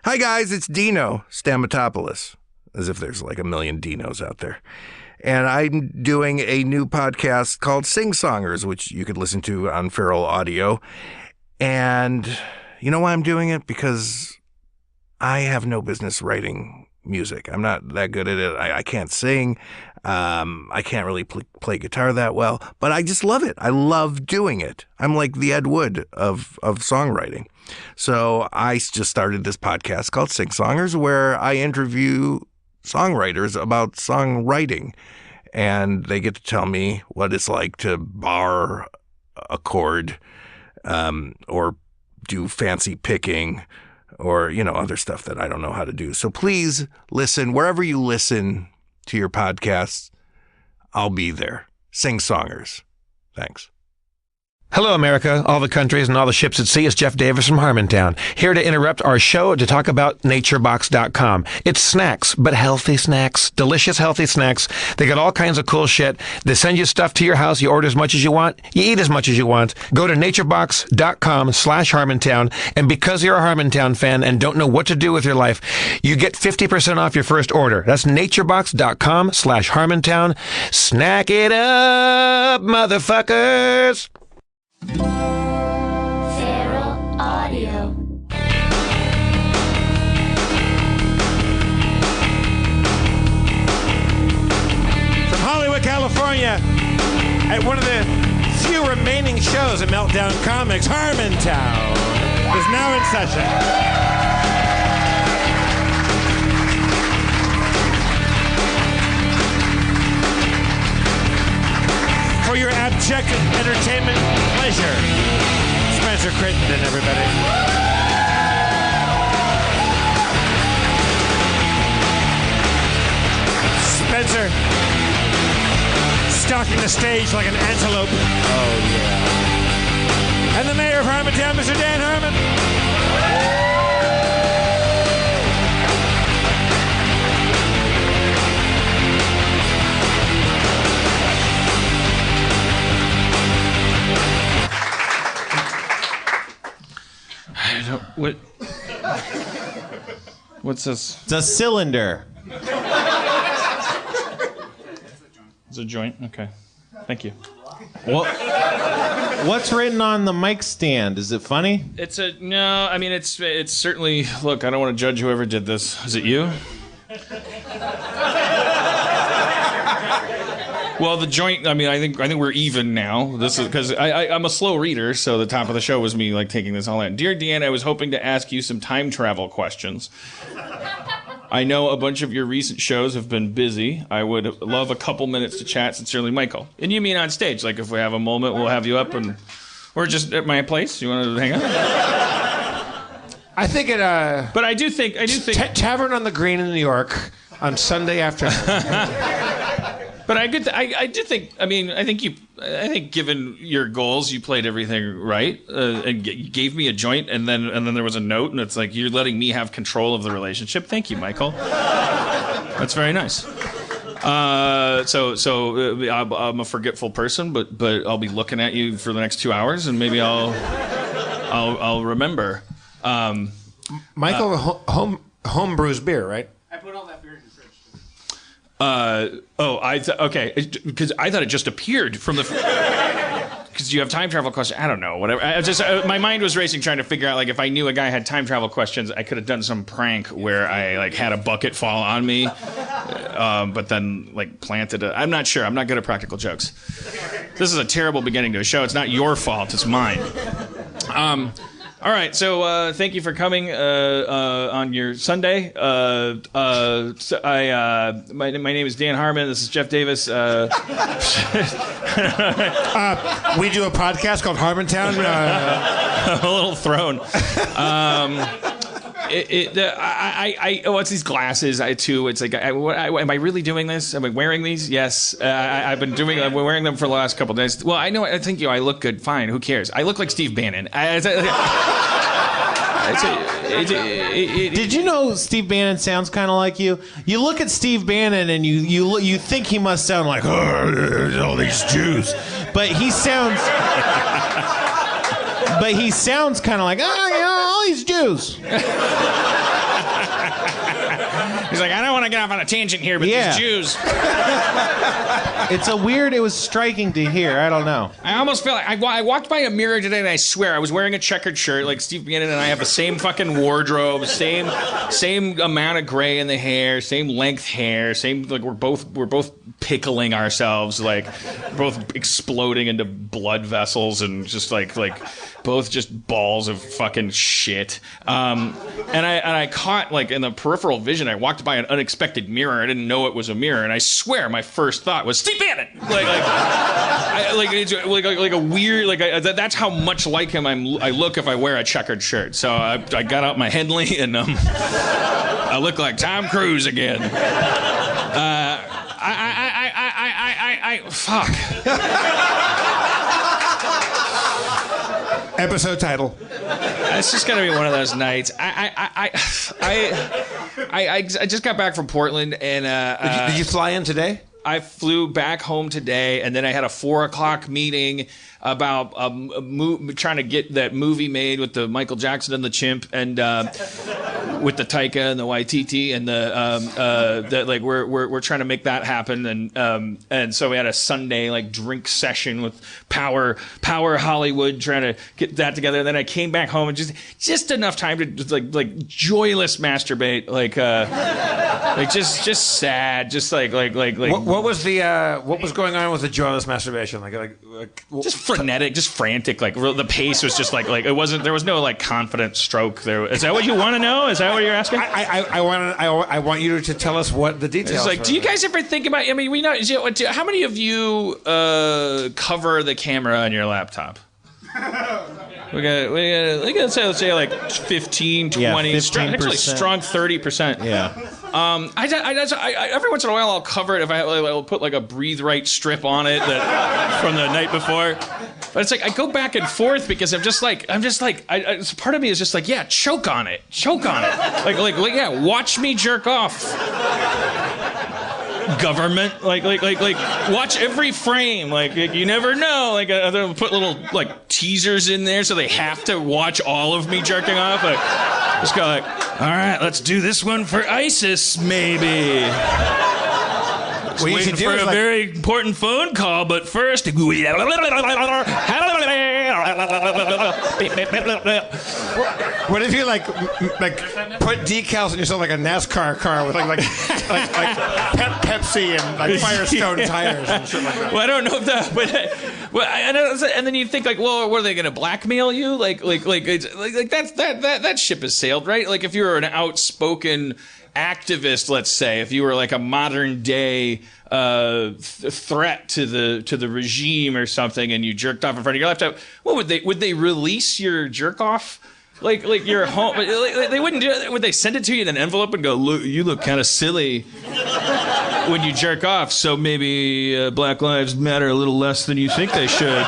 Hi, guys, it's Dino Stamatopoulos, as if there's like a million Dinos out there. And I'm doing a new podcast called Sing Songers, which you could listen to on Feral Audio. And you know why I'm doing it? Because I have no business writing music. I'm not that good at it. I can't sing. I can't really play guitar that well, but I just love it. I love doing it. I'm like the Ed Wood of songwriting. So I just started this podcast called Sing Songers, where I interview songwriters about songwriting, and they get to tell me what it's like to bar a chord, or do fancy picking, or, you know, other stuff that I don't know how to do. So please listen wherever you listen to your podcasts. I'll be there. Sing Songers. Thanks. Hello, America, all the countries and all the ships at sea. It's Jeff Davis from Harmontown, here to interrupt our show to talk about naturebox.com. It's snacks, but healthy snacks, delicious, healthy snacks. They got all kinds of cool shit. They send you stuff to your house. You order as much as you want. You eat as much as you want. Go to naturebox.com/Harmontown. And because you're a Harmontown fan and don't know what to do with your life, you get 50% off your first order. That's naturebox.com/Harmontown. Snack it up, motherfuckers. Feral Audio. From Hollywood, California, at one of the few remaining shows at Meltdown Comics, Harmontown is now in session. For your abject entertainment pleasure, Spencer Crittenden, everybody. Spencer, stalking the stage like an antelope. Oh, yeah. And the mayor of Harmontown, Mr. Dan Harmon. What's this? It's a cylinder. It's a joint? Okay. Thank you. What's written on the mic stand? Is it funny? It's a no. I mean, it's certainly. Look, I don't want to judge whoever did this. Is it you? Well, the joint. I mean, I think we're even now. This is because I'm a slow reader, so the top of the show was me like taking this all in. Dear Deanne, I was hoping to ask you some time travel questions. I know a bunch of your recent shows have been busy. I would love a couple minutes to chat. Sincerely, Michael. And you mean on stage? Like if we have a moment, we'll have you up or just at my place. You want to hang out? I think it. But I do think. Tavern on the Green in New York on Sunday afternoon. But I do think. I mean, I think given your goals, you played everything right. And you gave me a joint, and then there was a note, and it's like you're letting me have control of the relationship. Thank you, Michael. That's very nice. I'm a forgetful person, but I'll be looking at you for the next 2 hours, and maybe I'll remember. Michael, home brews beer, right? I put all that beer in the fridge. Okay, because I thought it just appeared from the. Because you have time travel questions. I don't know, whatever. My mind was racing trying to figure out, like, if I knew a guy had time travel questions, I could have done some prank where I, like, had a bucket fall on me, but then, like, planted it. I'm not sure. I'm not good at practical jokes. This is a terrible beginning to a show. It's not your fault. It's mine. All right, so thank you for coming on your Sunday. My name is Dan Harmon. This is Jeff Davis. We do a podcast called Harmontown. A little thrown. What's these glasses? It's like, am I really doing this? Am I wearing these? Yes. I've been wearing them for the last couple of days. Well, I think I look good. Fine. Who cares? I look like Steve Bannon. Did you know Steve Bannon sounds kind of like you? You look at Steve Bannon and you think he must sound like, oh, all these Jews, but he sounds kind of like, oh, yeah, all these Jews. He's like, I don't want to get off on a tangent here, but these Jews. It was striking to hear. I don't know. I almost feel like I walked by a mirror today and I swear I was wearing a checkered shirt like Steve Bannon and I have the same fucking wardrobe, same amount of gray in the hair, same length hair, same like we're both pickling ourselves, like both exploding into blood vessels and just like both just balls of fucking shit. And I caught like in the peripheral vision, I walked by an unexpected mirror. I didn't know it was a mirror, and I swear my first thought was Steve Bannon. It's like a weird that's how much like him I look if I wear a checkered shirt. So I got out my Henley and I look like Tom Cruise again. Fuck. Episode title. It's just gonna be one of those nights. I just got back from Portland and Did you fly in today? I flew back home today, and then I had a 4:00 meeting about trying to get that movie made with the Michael Jackson and the chimp, and with the Taika and the Waititi, and we're trying to make that happen, and so we had a Sunday like drink session with Power Hollywood trying to get that together. And then I came back home and just enough time to just, like joyless masturbate, like just sad, just like. What was going on with the joyless masturbation? Just frenetic, just frantic. Like the pace was just like it wasn't. There was no like confident stroke. Is that what you want to know? Is that what you're asking? I want you to tell us what the details. It's like, do you guys ever think about? I mean, we know. How many of you cover the camera on your laptop? We got let's say like 15, 20, actually strong 30%. Yeah. I every once in a while I'll cover it if I'll put like a breathe right strip on it from the night before. But it's like I go back and forth because I'm just like part of me is just like, yeah, choke on it, like yeah, watch me jerk off. Government, like watch every frame, like you never know, like they'll put little like teasers in there so they have to watch all of me jerking off. Like just go like, all right, let's do this one for ISIS maybe. Waiting for a very important phone call, but first. What if you like put decals on yourself like a NASCAR car with like Pepsi and like Firestone tires and shit like that? Well, I don't know if that, but and then you think like, well, what are they going to blackmail you? Like that ship has sailed, right? Like if you're an outspoken activist, let's say, if you were like a modern day threat to the regime or something, and you jerked off in front of your laptop, what would they release your jerk off? Like your home? They wouldn't do it. Would they send it to you in an envelope and go, look, you look kind of silly when you jerk off, so maybe Black Lives Matter a little less than you think they should.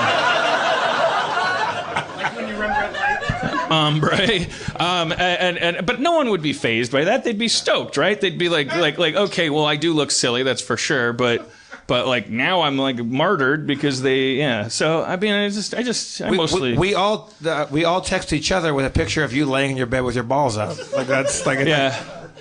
Hombre, but no one would be fazed by that. They'd be stoked, right? They'd be like, okay, well, I do look silly, that's for sure, but like now I'm like martyred because yeah. So I mean, I mostly we all text each other with a picture of you laying in your bed with your balls out. Like that's like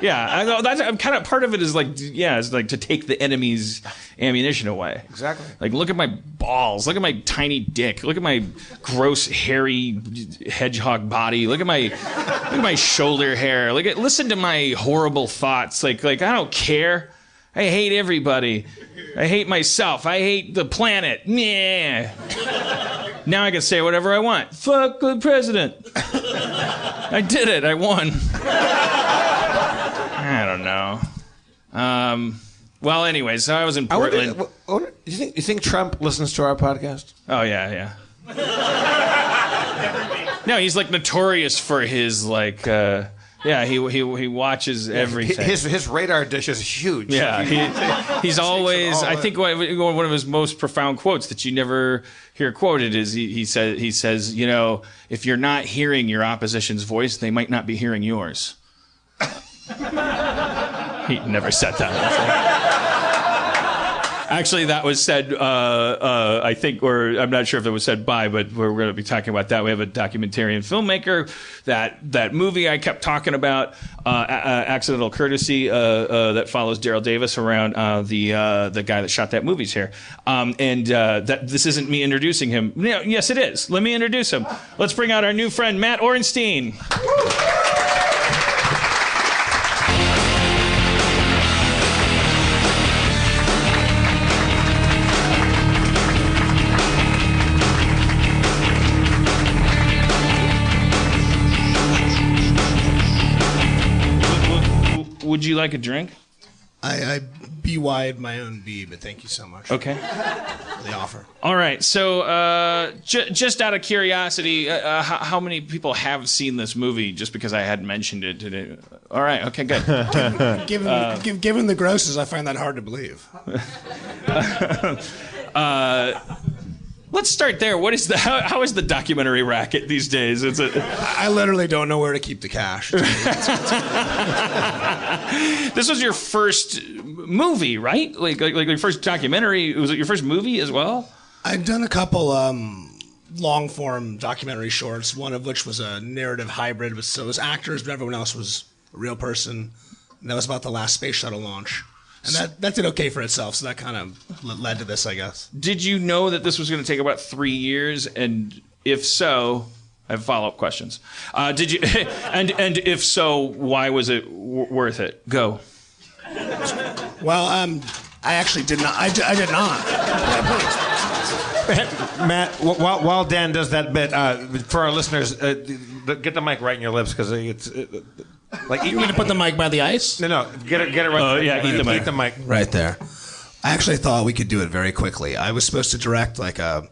Yeah, I know that's kind of part of it is like, yeah, it's like to take the enemy's ammunition away. Exactly. Like, look at my balls. Look at my tiny dick. Look at my gross, hairy hedgehog body. Look at my shoulder hair. Listen to my horrible thoughts. Like I don't care. I hate everybody. I hate myself. I hate the planet. Yeah. Now I can say whatever I want. Fuck the president. I did it. I won. I don't know. Well, anyway, so I was in Portland. You think Trump listens to our podcast? Oh, yeah. No, he's like notorious for his like. He watches everything. His radar dish is huge. Yeah, he's always. I think one of his most profound quotes that you never hear quoted is he says, you know, if you're not hearing your opposition's voice, they might not be hearing yours. He never said that. Actually, that was said, I think, or I'm not sure if it was said by, but we're going to be talking about that. We have a documentarian filmmaker. That movie I kept talking about, Accidental Courtesy, that follows Daryl Davis around, the guy that shot that movie's here. And that this isn't me introducing him. Yes, it is. Let me introduce him. Let's bring out our new friend, Matt Orenstein. Would you like a drink? I BY'd my own B, but thank you so much. Okay. For the offer. All right. So, just out of curiosity, how many people have seen this movie? Just because I hadn't mentioned it today. All right. Okay. Good. Given the grosses, I find that hard to believe. Let's start there. What is how is the documentary racket these days? I literally don't know where to keep the cash. This was your first movie, right? Like your first documentary. Was it your first movie as well? I've done a couple long-form documentary shorts, one of which was a narrative hybrid, so it was actors, but everyone else was a real person. And that was about the last space shuttle launch. And that did okay for itself, so that kind of led to this, I guess. Did you know that this was going to take about 3 years? And if so, I have follow-up questions. Did you? And if so, why was it worth it? Go. Well, I actually did not. I did not. Matt, while Dan does that bit, for our listeners, get the mic right in your lips because it's. Like, you want me to put the mic by the ice? No, get it right. Yeah, eat the mic. Eat the mic right there. I actually thought we could do it very quickly. I was supposed to direct like a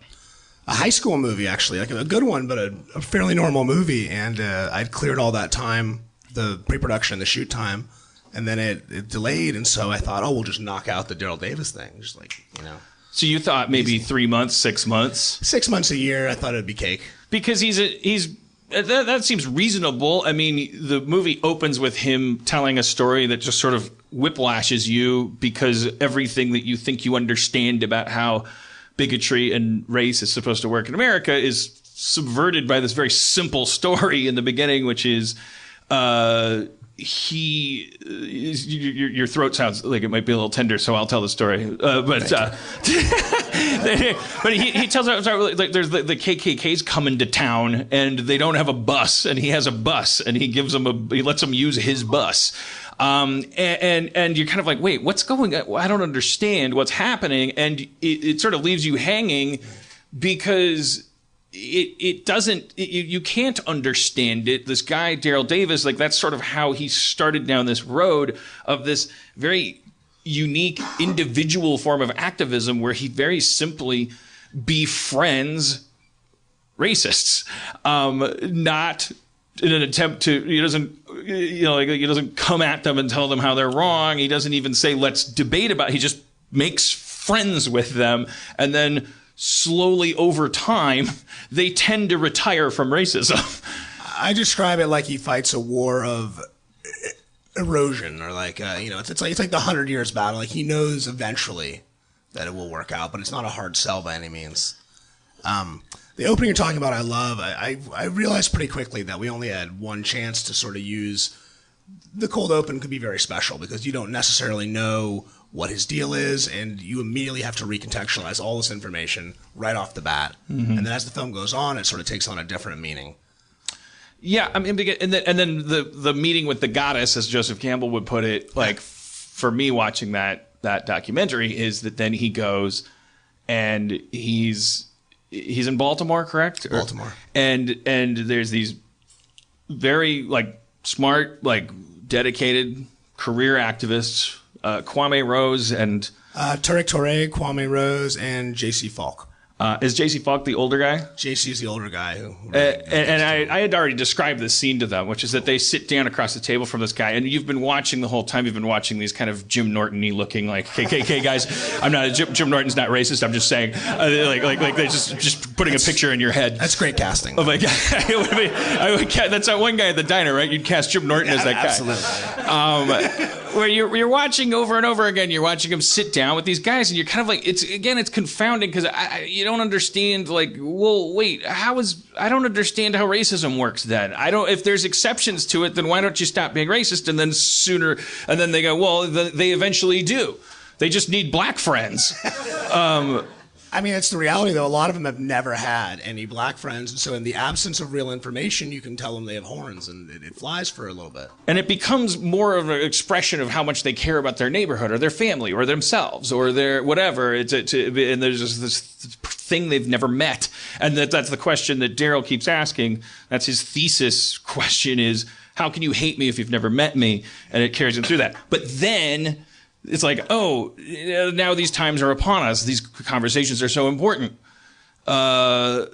high school movie, actually, like a good one, but a fairly normal movie. And I'd cleared all that time, the pre-production, the shoot time, and then it delayed. And so I thought, we'll just knock out the Daryl Davis thing, just like, you know. So you thought maybe 3 months, 6 months? 6 months, a year. I thought it'd be cake. Because he's. That seems reasonable. I mean, the movie opens with him telling a story that just sort of whiplashes you because everything that you think you understand about how bigotry and race is supposed to work in America is subverted by this very simple story in the beginning, which is your throat sounds like it might be a little tender, so I'll tell the story. But he tells us like there's the KKK's coming to town and they don't have a bus, and he has a bus and he lets them use his bus. And you're kind of like, wait, what's going on? I don't understand what's happening. And it sort of leaves you hanging because it doesn't, you can't understand it. This guy, Daryl Davis, like that's sort of how he started down this road of this very unique individual form of activism where he very simply befriends racists, not in an attempt to, he doesn't come at them and tell them how they're wrong. He doesn't even say, let's debate about it. He just makes friends with them. And then slowly over time, they tend to retire from racism. I describe it like he fights a war of erosion, or like, it's like the 100 Years battle. Like he knows eventually that it will work out, but it's not a hard sell by any means. The opening you're talking about, I love. I realized pretty quickly that we only had one chance to sort of use. The cold open could be very special because you don't necessarily know what his deal is, and you immediately have to recontextualize all this information right off the bat. Mm-hmm. And then as the film goes on, it sort of takes on a different meaning. Yeah, I mean, and then the meeting with the goddess, as Joseph Campbell would put it, like for me watching that documentary, is that then he goes and he's in Baltimore, correct? Baltimore. And there's these very like smart, like dedicated career activists, Kwame Rose and Tariq Touré, Kwame Rose, and J.C. Falk. Is J.C. Falk the older guy? JC's the older guy who. And I had already described this scene to them, which is that they sit down across the table from this guy, and you've been watching the whole time. You've been watching these kind of Jim Norton-y looking like KKK guys. I'm not Jim Norton's not racist. I'm just saying, like they're just putting a picture in your head. That's great casting. Of a guy. That's that one guy at the diner, right? You'd cast Jim Norton as that guy. Absolutely. Where you're watching over and over again, you're watching him sit down with these guys, and you're kind of like, it's confounding because you don't understand, like, well, wait, I don't understand how racism works then. If there's exceptions to it, then why don't you stop being racist? And then they go, well, they eventually do. They just need black friends. I mean, it's the reality, though. A lot of them have never had any black friends. And so in the absence of real information, you can tell them they have horns, and it flies for a little bit. And it becomes more of an expression of how much they care about their neighborhood or their family or themselves or their whatever. And there's just this thing they've never met. And that's the question that Daryl keeps asking. That's his thesis question is, how can you hate me if you've never met me? And it carries him through that. But then it's like, oh, now these times are upon us. These conversations are so important. And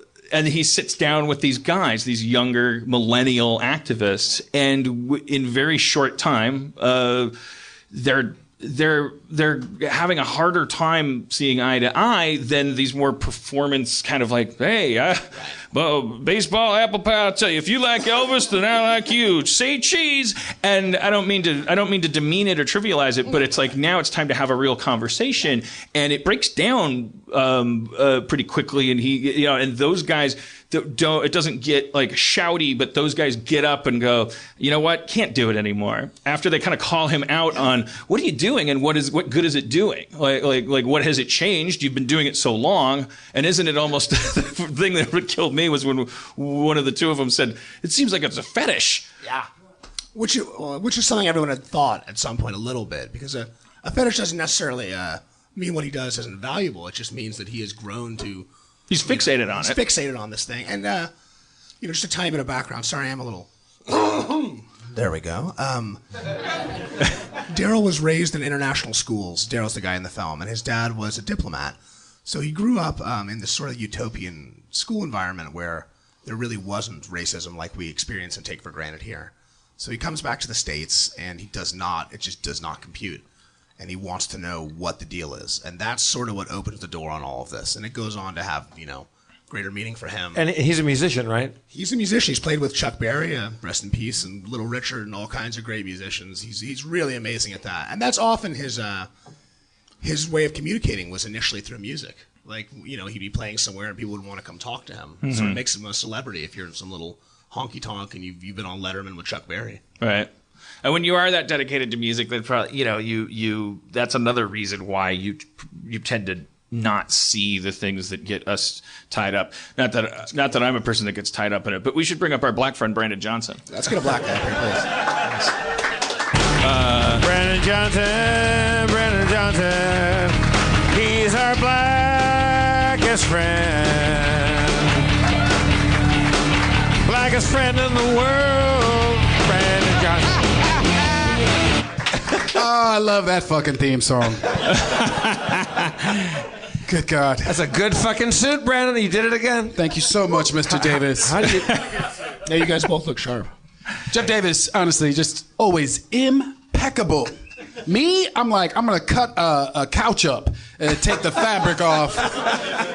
he sits down with these guys, these younger millennial activists, and in very short time, they're having a harder time seeing eye to eye than these more performance kind of like, hey, well, baseball, apple pie, I'll tell you, if you like Elvis, then I like you. Say cheese. And I don't mean to demean it or trivialize it, but it's like now it's time to have a real conversation, and it breaks down pretty quickly. And and those guys don't. It doesn't get like shouty, but those guys get up and go, you know what? Can't do it anymore. After they kind of call him out on what are you doing and what good is it doing? Like what has it changed? You've been doing it so long, and isn't it almost the thing that would kill me was when one of the two of them said, it seems like it's a fetish. Yeah. Which is something everyone had thought at some point a little bit, because a fetish doesn't necessarily mean what he does isn't valuable. It just means that he has grown to... He's fixated on it. He's fixated on this thing. And, just a tiny bit of background. Sorry, I'm a little... There we go. Daryl was raised in international schools. Daryl's the guy in the film. And his dad was a diplomat. So he grew up in this sort of utopian school environment where there really wasn't racism like we experience and take for granted here. So he comes back to the States, and it just does not compute. And he wants to know what the deal is. And that's sort of what opens the door on all of this. And it goes on to have, greater meaning for him. And he's a musician, right? He's a musician. He's played with Chuck Berry, rest in peace, and Little Richard, and all kinds of great musicians. He's really amazing at that. And that's often his way of communicating was initially through music. Like, he'd be playing somewhere and people would want to come talk to him. Mm-hmm. So it makes him a celebrity if you're in some little honky-tonk and you've been on Letterman with Chuck Berry. Right. And when you are that dedicated to music, then probably, you that's another reason why you tend to not see the things that get us tied up. Not that I'm a person that gets tied up in it, but we should bring up our black friend, Brandon Johnson. Let's get a black guy here, please. Brandon Johnson, he's our blackest friend. Blackest friend in the world, Brandon Johnson. Oh, I love that fucking theme song. Good God. That's a good fucking suit, Brandon. You did it again. Thank you so much, Mr. Davis. How do you... Yeah, you guys both look sharp. Jeff Davis, honestly, just always impeccable. Me, I'm like, I'm going to cut a couch up and take the fabric off,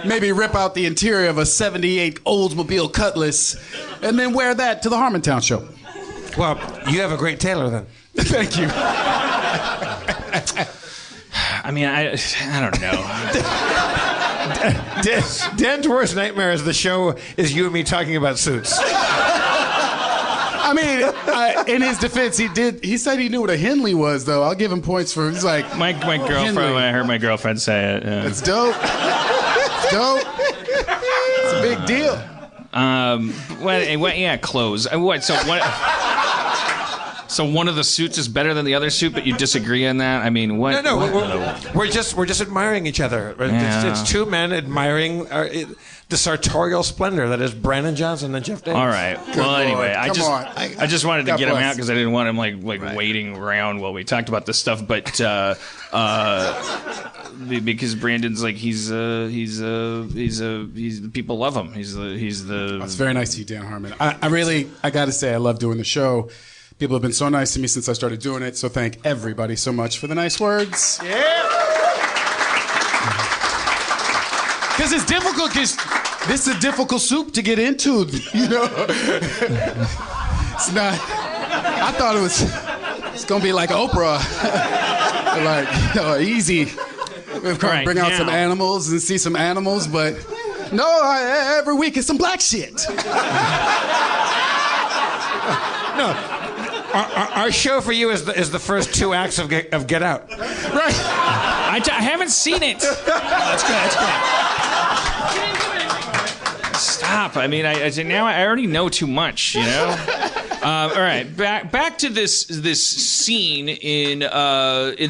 maybe rip out the interior of a 78 Oldsmobile Cutlass, and then wear that to the Harmontown show. Well, you have a great tailor then. Thank you. I mean, I don't know. Dan's worst nightmare is the show is you and me talking about suits. I mean, in his defense, he said he knew what a Henley was, though. I'll give him points for, he's like, my girlfriend, Henley. when I heard my girlfriend say it. Yeah. It's dope. It's dope. It's a big deal. Yeah, clothes. So one of the suits is better than the other suit, but you disagree on that? I mean, what? No, what? we're just admiring each other. Yeah. It's two men admiring the sartorial splendor that is Brandon Johnson and Jeff Davis. All right. Well, anyway, I just wanted to God get him bless. out because I didn't want him like waiting around while we talked about this stuff. But because Brandon's like he's people love him. He's the. It's very nice to you, Dan Harmon. I got to say, I love doing the show. People have been so nice to me since I started doing it, so thank everybody so much for the nice words. Yeah. Because it's difficult, because this is a difficult soup to get into, you know? It's not, I thought it's going to be like Oprah. Like, you know, easy. We're going to bring out some animals and see some animals, but no, every week it's some black shit. No. Our show for you is the first 2 acts of Get Out. Right. I haven't seen it. That's good. Stop. I mean, now I already know too much. You know. All right, back to this scene in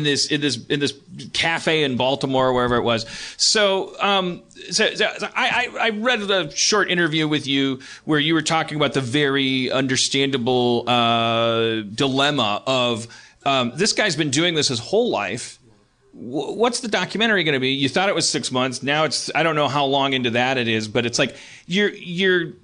this cafe in Baltimore, wherever it was. So I read a short interview with you where you were talking about the very understandable dilemma of this guy's been doing this his whole life. What's the documentary going to be? You thought it was 6 months. Now it's, I don't know how long into that it is, but it's like you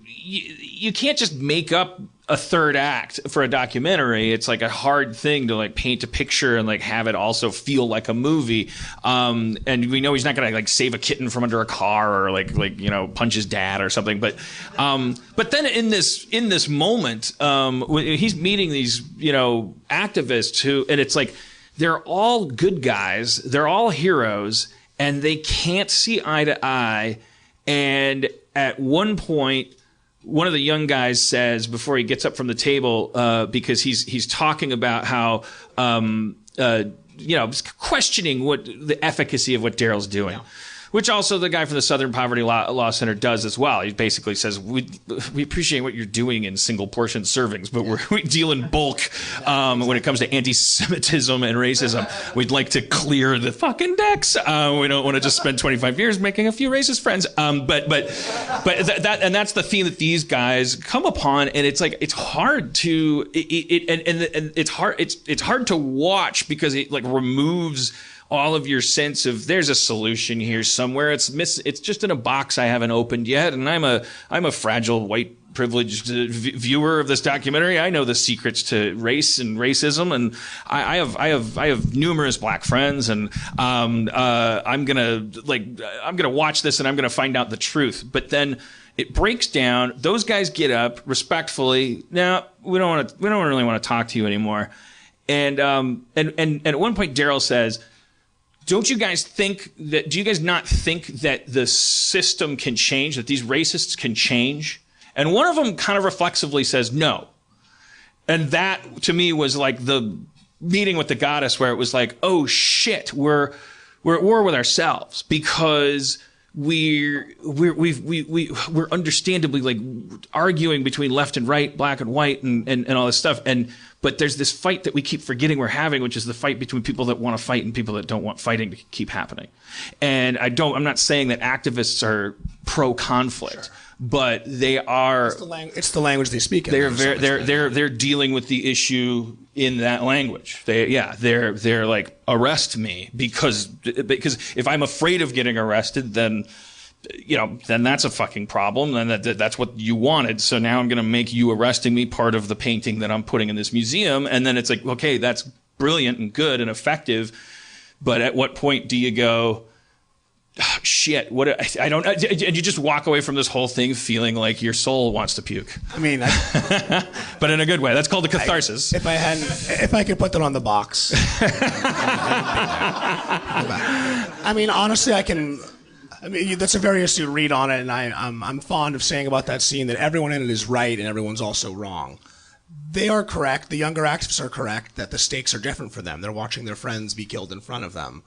can't just make up a third act for a documentary. It's like a hard thing to like paint a picture and like have it also feel like a movie. And we know he's not going to like save a kitten from under a car or like you know punch his dad or something. But then in this moment, when he's meeting these you know activists who, and it's like they're all good guys, they're all heroes, and they can't see eye to eye. And at one point, one of the young guys says before he gets up from the table, because he's talking about how you know, questioning what the efficacy of what Daryl's doing. Yeah. Which also the guy from the Southern Poverty Law Center does as well. He basically says, we appreciate what you're doing in single portion servings, but we deal in bulk when it comes to anti-Semitism and racism. We'd like to clear the fucking decks. We don't want to just spend 25 years making a few racist friends. But that's the theme that these guys come upon, and it's like it's hard to it's hard to watch because it like removes all of your sense of there's a solution here somewhere. It's just in a box I haven't opened yet, and I'm a fragile white privileged viewer of this documentary. I know the secrets to race and racism, and I have numerous black friends, and I'm gonna watch this and I'm gonna find out the truth. But then it breaks down. Those guys get up respectfully. Now we don't really want to talk to you anymore. And at one point Daryl says, do you guys not think that the system can change, that these racists can change? And one of them kind of reflexively says no. And that to me was like the meeting with the goddess where it was like, oh shit, we're at war with ourselves because we're understandably like arguing between left and right, black and white, and all this stuff. But there's this fight that we keep forgetting we're having, which is the fight between people that want to fight and people that don't want fighting to keep happening. And I'm not saying that activists are pro-conflict, sure, but they are. It's the language they speak in. They're dealing with the issue in that language. They're like, arrest me because if I'm afraid of getting arrested, then that's a fucking problem. And that's what you wanted. So now I'm going to make you arresting me part of the painting that I'm putting in this museum. And then it's like, okay, that's brilliant and good and effective. But at what point do you go, oh, shit, I don't know. And you just walk away from this whole thing feeling like your soul wants to puke. I mean, but in a good way. That's called a catharsis. If I could put that on the box. I mean, honestly, that's a very astute read on it, and I'm fond of saying about that scene that everyone in it is right and everyone's also wrong. They are correct. The younger activists are correct that the stakes are different for them. They're watching their friends be killed in front of them,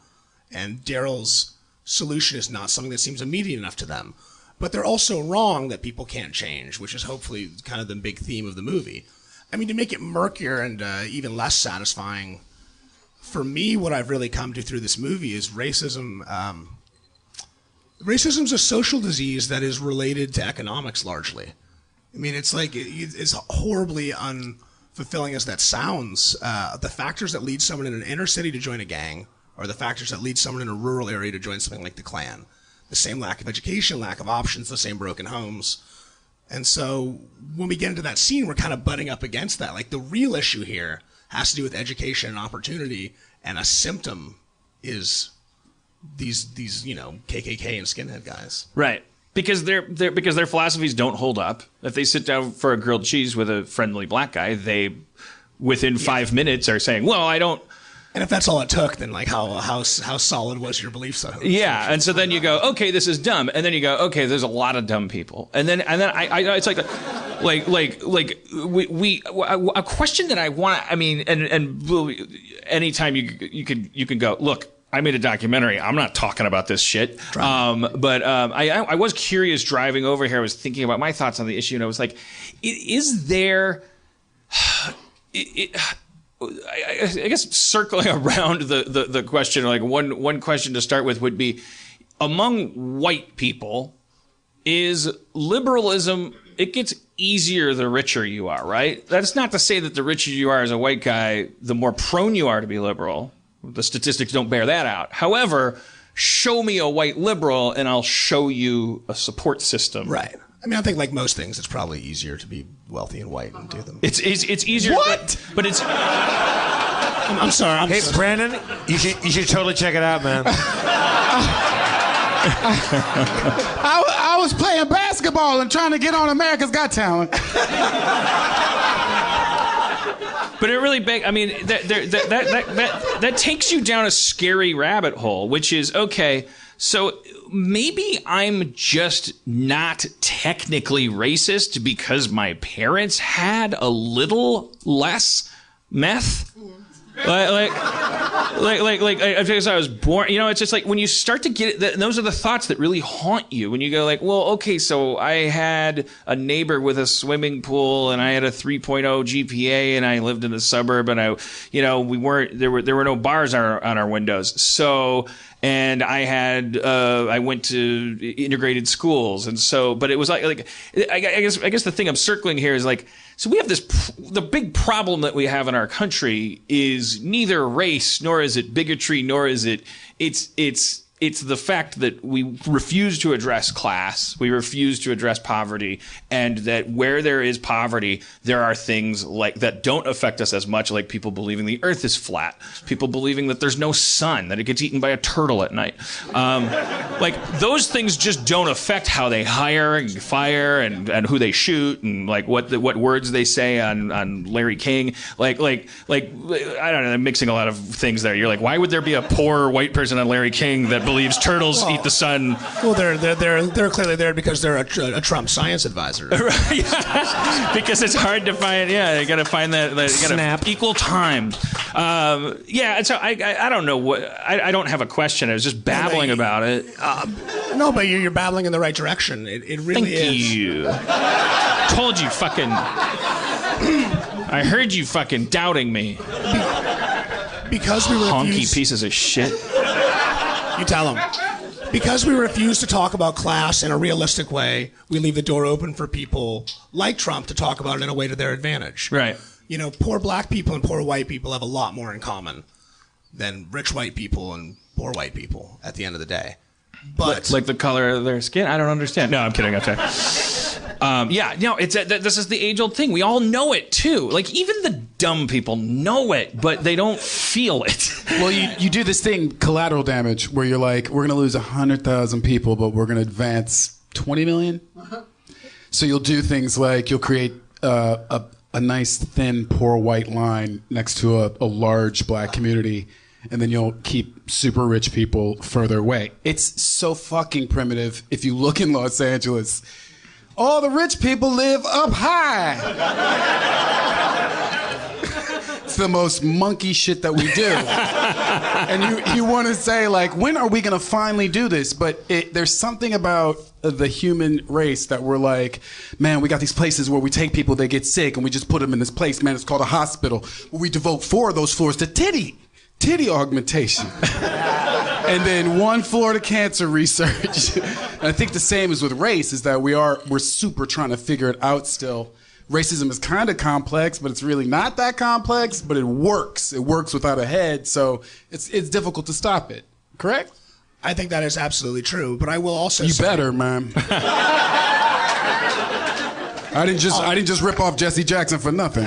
and Daryl's solution is not something that seems immediate enough to them. But they're also wrong that people can't change, which is hopefully kind of the big theme of the movie. I mean, to make it murkier and even less satisfying, for me, what I've really come to through this movie is racism. Racism's a social disease that is related to economics largely. I mean, it's like, it's horribly unfulfilling as that sounds. The factors that lead someone in an inner city to join a gang are the factors that lead someone in a rural area to join something like the Klan. The same lack of education, lack of options, the same broken homes. And so when we get into that scene, we're kind of butting up against that. Like, the real issue here has to do with education and opportunity, and a symptom is these KKK and skinhead guys. Right. Because their philosophies don't hold up. If they sit down for a grilled cheese with a friendly black guy, they within 5 minutes are saying, "Well, I don't." And if that's all it took, then like how solid was your belief system? Yeah, and so then you go, okay, this is dumb, and then you go, okay, there's a lot of dumb people, and then I it's like a question that I want. I mean, and anytime you can go, look, I made a documentary. I'm not talking about this shit. But I was curious driving over here. I was thinking about my thoughts on the issue, and I was like, is there? I guess circling around the question, like one question to start with would be, among white people, is liberalism, it gets easier the richer you are, right? That's not to say that the richer you are as a white guy, the more prone you are to be liberal. The statistics don't bear that out. However, show me a white liberal and I'll show you a support system. Right. I mean, I think like most things, it's probably easier to be wealthy and white and do them. It's easier. What? But it's. I'm sorry. Hey, Brandon, you should totally check it out, man. I was playing basketball and trying to get on America's Got Talent. But it really that takes you down a scary rabbit hole, which is, okay, so maybe I'm just not technically racist because my parents had a little less meth. Like I was born, it's just like when you start to get it, those are the thoughts that really haunt you when you go like, well, okay, so I had a neighbor with a swimming pool and I had a 3.0 GPA and I lived in the suburb and there were no bars on our windows. So, and I went to integrated schools. And so, but it was like I guess the thing I'm circling here is like, so we have the big problem that we have in our country is neither race, nor is it bigotry, nor is it's the fact that we refuse to address class, we refuse to address poverty, and that where there is poverty, there are things like that don't affect us as much, like people believing the earth is flat, people believing that there's no sun, that it gets eaten by a turtle at night. Like those things just don't affect how they hire and fire and who they shoot and like what words they say on Larry King. Like I don't know, I'm mixing a lot of things there. You're like, why would there be a poor white person on Larry King that believes turtles eat the sun? Well, they're clearly there because they're a Trump science advisor. Right. Because it's hard to find. Yeah, you got to find that. Snap. Equal time. Yeah. And so I don't know what. I don't have a question. I was just babbling about it. No, but you're babbling in the right direction. It really is. Thank you. Told you, fucking. I heard you fucking doubting me. Because we refuse. Honky pieces of shit. You tell them. Because we refuse to talk about class in a realistic way, we leave the door open for people like Trump to talk about it in a way to their advantage. Right. Poor black people and poor white people have a lot more in common than rich white people and poor white people at the end of the day. But like the color of their skin? I don't understand. No, I'm kidding. Okay. This is the age-old thing. We all know it too. Like even the dumb people know it, but they don't feel it. Well, you do this thing, collateral damage, where you're like, we're going to lose 100,000 people, but we're going to advance 20 million. So you'll do things like you'll create a nice, thin, poor white line next to a large black community, and then you'll keep super rich people further away. It's so fucking primitive. If you look in Los Angeles, all the rich people live up high. That's the most monkey shit that we do. And you want to say, like, when are we going to finally do this? But there's something about the human race that we're like, man, we got these places where we take people, they get sick, and we just put them in this place, man, it's called a hospital, where we devote 4 of those floors to titty augmentation. And then 1 floor to cancer research. And I think the same is with race, is that we're super trying to figure it out still. Racism is kind of complex, but it's really not that complex, but it works. It works without a head, so it's difficult to stop it. Correct? I think that is absolutely true, but I will also You say... better, man. I didn't just rip off Jesse Jackson for nothing.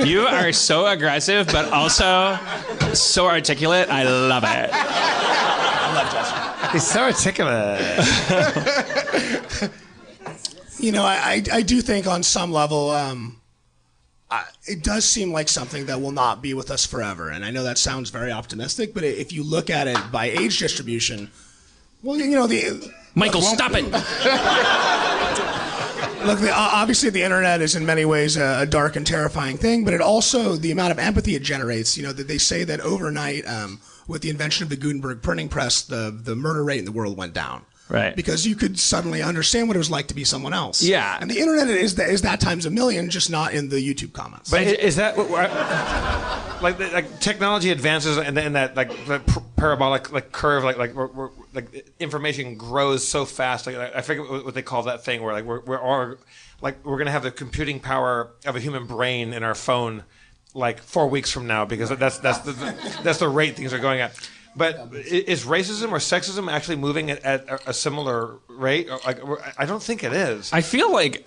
You are so aggressive, but also so articulate. I love it. I love Jesse. He's so articulate. You know, I do think on some level, it does seem like something that will not be with us forever. And I know that sounds very optimistic, but if you look at it by age distribution, well, you know, Michael, stop it. Look, obviously the internet is in many ways a dark and terrifying thing, but it also, the amount of empathy it generates, you know, that they say that overnight, with the invention of the Gutenberg printing press, the murder rate in the world went down. Right. Because you could suddenly understand what it was like to be someone else. Yeah. And the internet is that times a million, just not in the YouTube comments. But is that like technology advances and that like the parabolic like curve like information grows so fast? Like I forget what they call that thing where like we're all like we're gonna have the computing power of a human brain in our phone like 4 weeks from now, because that's the rate things are going at. But is racism or sexism actually moving at a similar rate? Like, I don't think it is. I feel like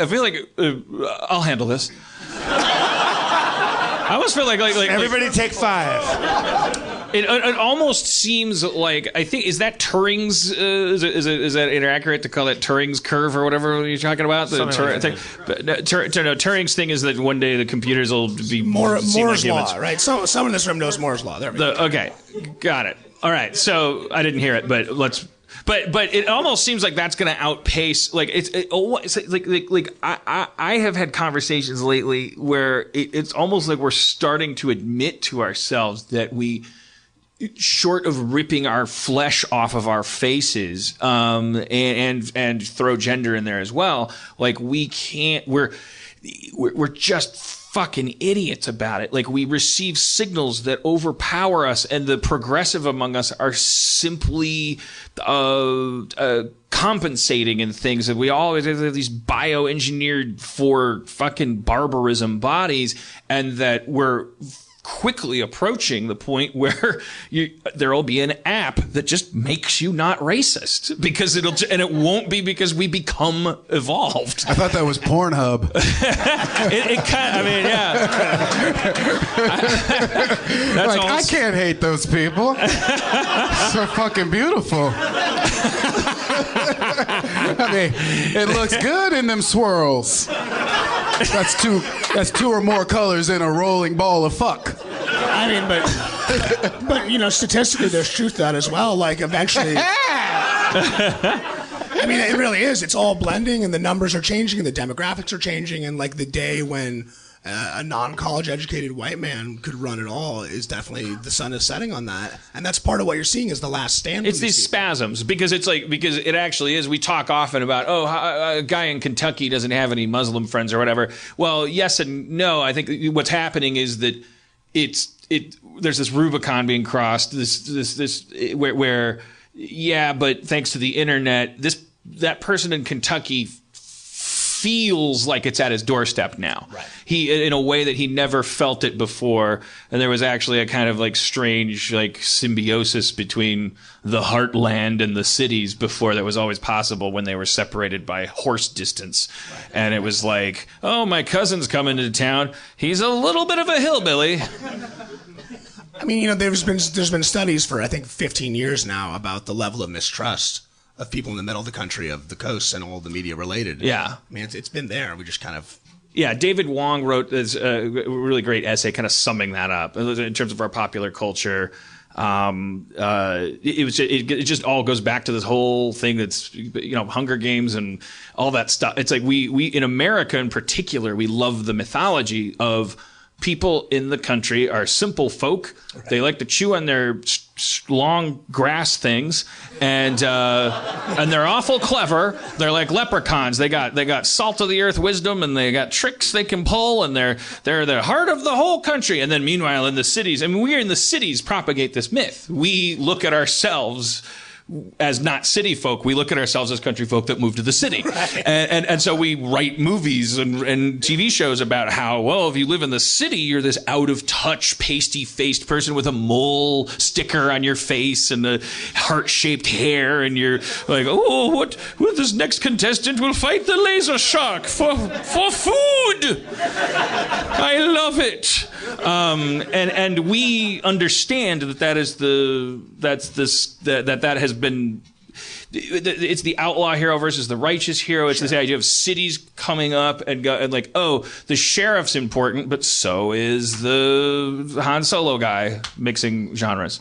I'll handle this. I almost feel like Everybody take 5. It almost seems like, I think, is that Turing's is that inaccurate to call it Turing's curve or whatever you're talking about? The Turing's thing is that one day the computers will be Moore's like humans. law, right? Someone in this room knows Moore's law. There we go. Okay, got it. All right, so I didn't hear it, but let's. But it almost seems like that's going to outpace. Like it's like I have had conversations lately where it's almost like we're starting to admit to ourselves that we, short of ripping our flesh off of our faces, and throw gender in there as well, like we can't. We're just fucking idiots about it. Like we receive signals that overpower us, and the progressive among us are simply compensating in things that we always have these bioengineered for fucking barbarism bodies, and that we're quickly approaching the point where there'll be an app that just makes you not racist, because it won't be because we become evolved. I thought that was Pornhub. it kind of, I mean, yeah. That's like, I can't hate those people. So fucking beautiful. I mean, it looks good in them swirls. That's two or more colors in a rolling ball of fuck. I mean, but you know, statistically, there's truth to that as well. Like eventually, I mean, it really is. It's all blending, and the numbers are changing, and the demographics are changing, and like the day when a non-college educated white man could run it all is definitely, the sun is setting on that, and that's part of what you're seeing is the last stand. It's these spasms, because it actually is. We talk often about, a guy in Kentucky doesn't have any Muslim friends or whatever. Well, yes and no. I think what's happening is that there's this Rubicon being crossed. Where but thanks to the internet, that person in Kentucky feels like it's at his doorstep now. Right. He, in a way that he never felt it before, and there was actually a kind of like strange like symbiosis between the heartland and the cities before that was always possible when they were separated by horse distance. Right. And it was like, oh, my cousin's coming to town. He's a little bit of a hillbilly. I mean, you know, there's been studies for I think 15 years now about the level of mistrust of people in the middle of the country, of the coast, and all the media related. Yeah. I mean, it's been there. We just kind of... Yeah, David Wong wrote this really great essay kind of summing that up in terms of our popular culture. It just all goes back to this whole thing that's, Hunger Games and all that stuff. It's like we in America in particular, we love the mythology of people in the country are simple folk. Right. They like to chew on their long grass things, and they're awful clever. They're like leprechauns. They got salt of the earth wisdom, and they got tricks they can pull, and they're the heart of the whole country. And then meanwhile in the cities, we in the cities propagate this myth. We look at ourselves as not city folk. We look at ourselves as country folk that moved to the city. Right. And so we write movies and TV shows about how, well, if you live in the city, you're this out of touch, pasty faced person with a mole sticker on your face and a heart shaped hair. And you're like, oh, what this next contestant will fight the laser shark for food. I love it. And we understand that has been, it's the outlaw hero versus the righteous hero. It's this idea of cities coming up and like, oh, the sheriff's important, but so is the Han Solo guy, mixing genres.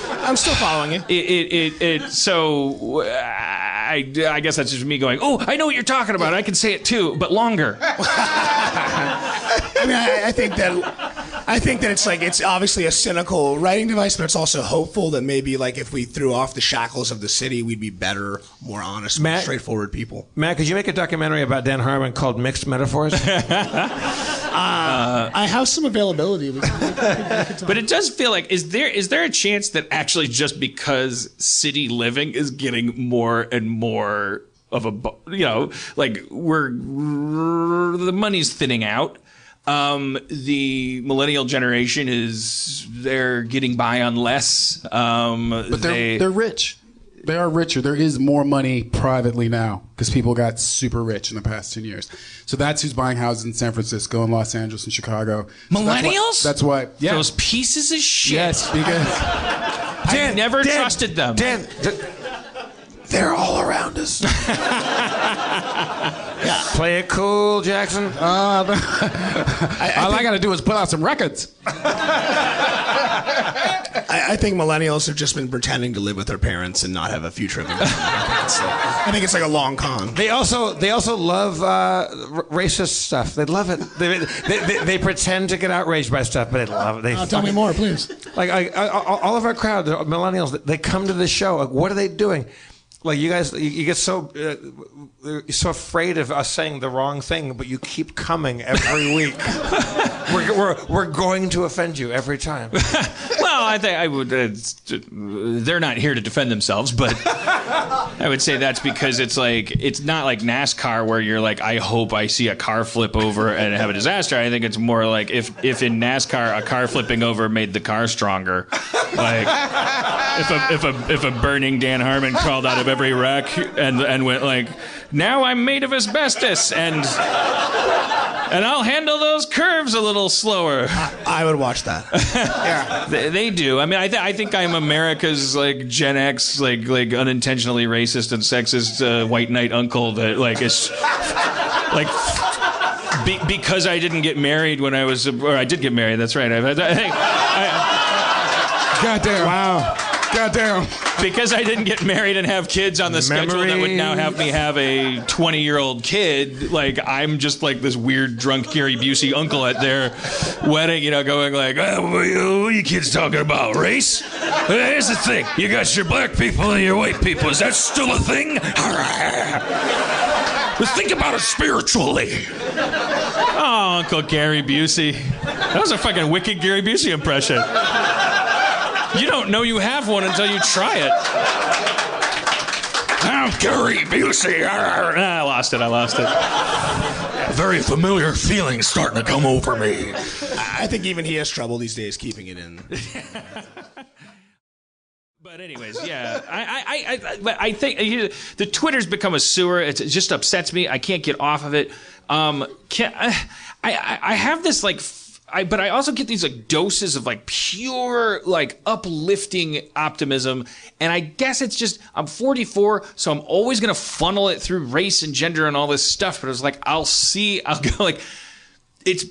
I'm still following you. So I guess that's just me going, oh, I know what you're talking about. I can say it too, but longer. I think that it's obviously a cynical writing device, but it's also hopeful that maybe like if we threw off the shackles of the city, we'd be better, more honest, more straightforward people. Matt, could you make a documentary about Dan Harmon called Mixed Metaphors? I have some availability. But it does feel like, is there a chance that actually just because city living is getting more and more of a, like the money's thinning out. The millennial generation they're getting by on less. But they're rich. They are richer. There is more money privately now because people got super rich in the past 10 years. So that's who's buying houses in San Francisco and Los Angeles and Chicago. Millennials? So that's why. Yeah. Those pieces of shit. Yes, because I never trusted them. They're all around us. Yeah. Play it cool, Jackson. All I got to do is put out some records. I think millennials have just been pretending to live with their parents and not have a future of their own. I think it's like a long con. They also love racist stuff. They love it. They pretend to get outraged by stuff, but they love it. Tell me more, please. Like all of our crowd, the millennials, they come to the show. Like, what are they doing? Like, you guys, you get so afraid of us saying the wrong thing, but you keep coming every week. We're going to offend you every time. Well, I think I would. They're not here to defend themselves, but I would say that's because it's not like NASCAR where you're like, I hope I see a car flip over and have a disaster. I think it's more like if in NASCAR a car flipping over made the car stronger. Like if a burning Dan Harmon crawled out of every wreck and went like, now I'm made of asbestos and I'll handle those curves a little slower. I would watch that. Yeah, they do. I mean, I think I'm America's like Gen X, like unintentionally racist and sexist white knight uncle that like is like because I didn't get married when I was, or I did get married. That's right. Goddamn! Wow! Goddamn! Because I didn't get married and have kids on the schedule that would now have me have a 20-year-old kid, like I'm just like this weird drunk Gary Busey uncle at their wedding, going like, what are you kids talking about? Race? Here's the thing. You got your black people and your white people. Is that still a thing? Let's think about it spiritually. Oh, Uncle Gary Busey. That was a fucking wicked Gary Busey impression. You don't know you have one until you try it. I'm Gary Busey. I lost it. A very familiar feeling starting to come over me. I think even he has trouble these days keeping it in. But anyways, yeah, I think the Twitter's become a sewer. It just upsets me. I can't get off of it. I have this like. But I also get these like doses of like pure like uplifting optimism, and I guess it's just I'm 44, so I'm always gonna funnel it through race and gender and all this stuff. But it's like I'll go like it's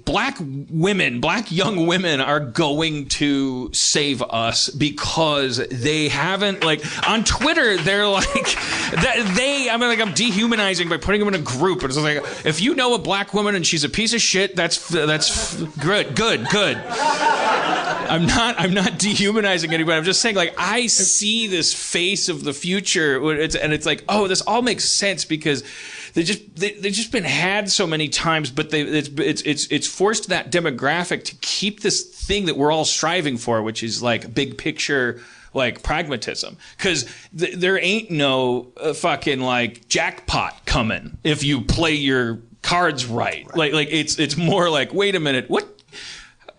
black women, black young women are going to save us because they haven't, like, on Twitter, they're like, I'm dehumanizing by putting them in a group. It's like, if you know a black woman and she's a piece of shit, that's good. I'm not dehumanizing anybody. I'm just saying, like, I see this face of the future, and it's like, oh, this all makes sense because they've just been had so many times, but it's forced that demographic to keep this thing that we're all striving for, which is like big picture, like pragmatism. Because there ain't no fucking like jackpot coming if you play your cards right. Like it's more like, wait a minute, what?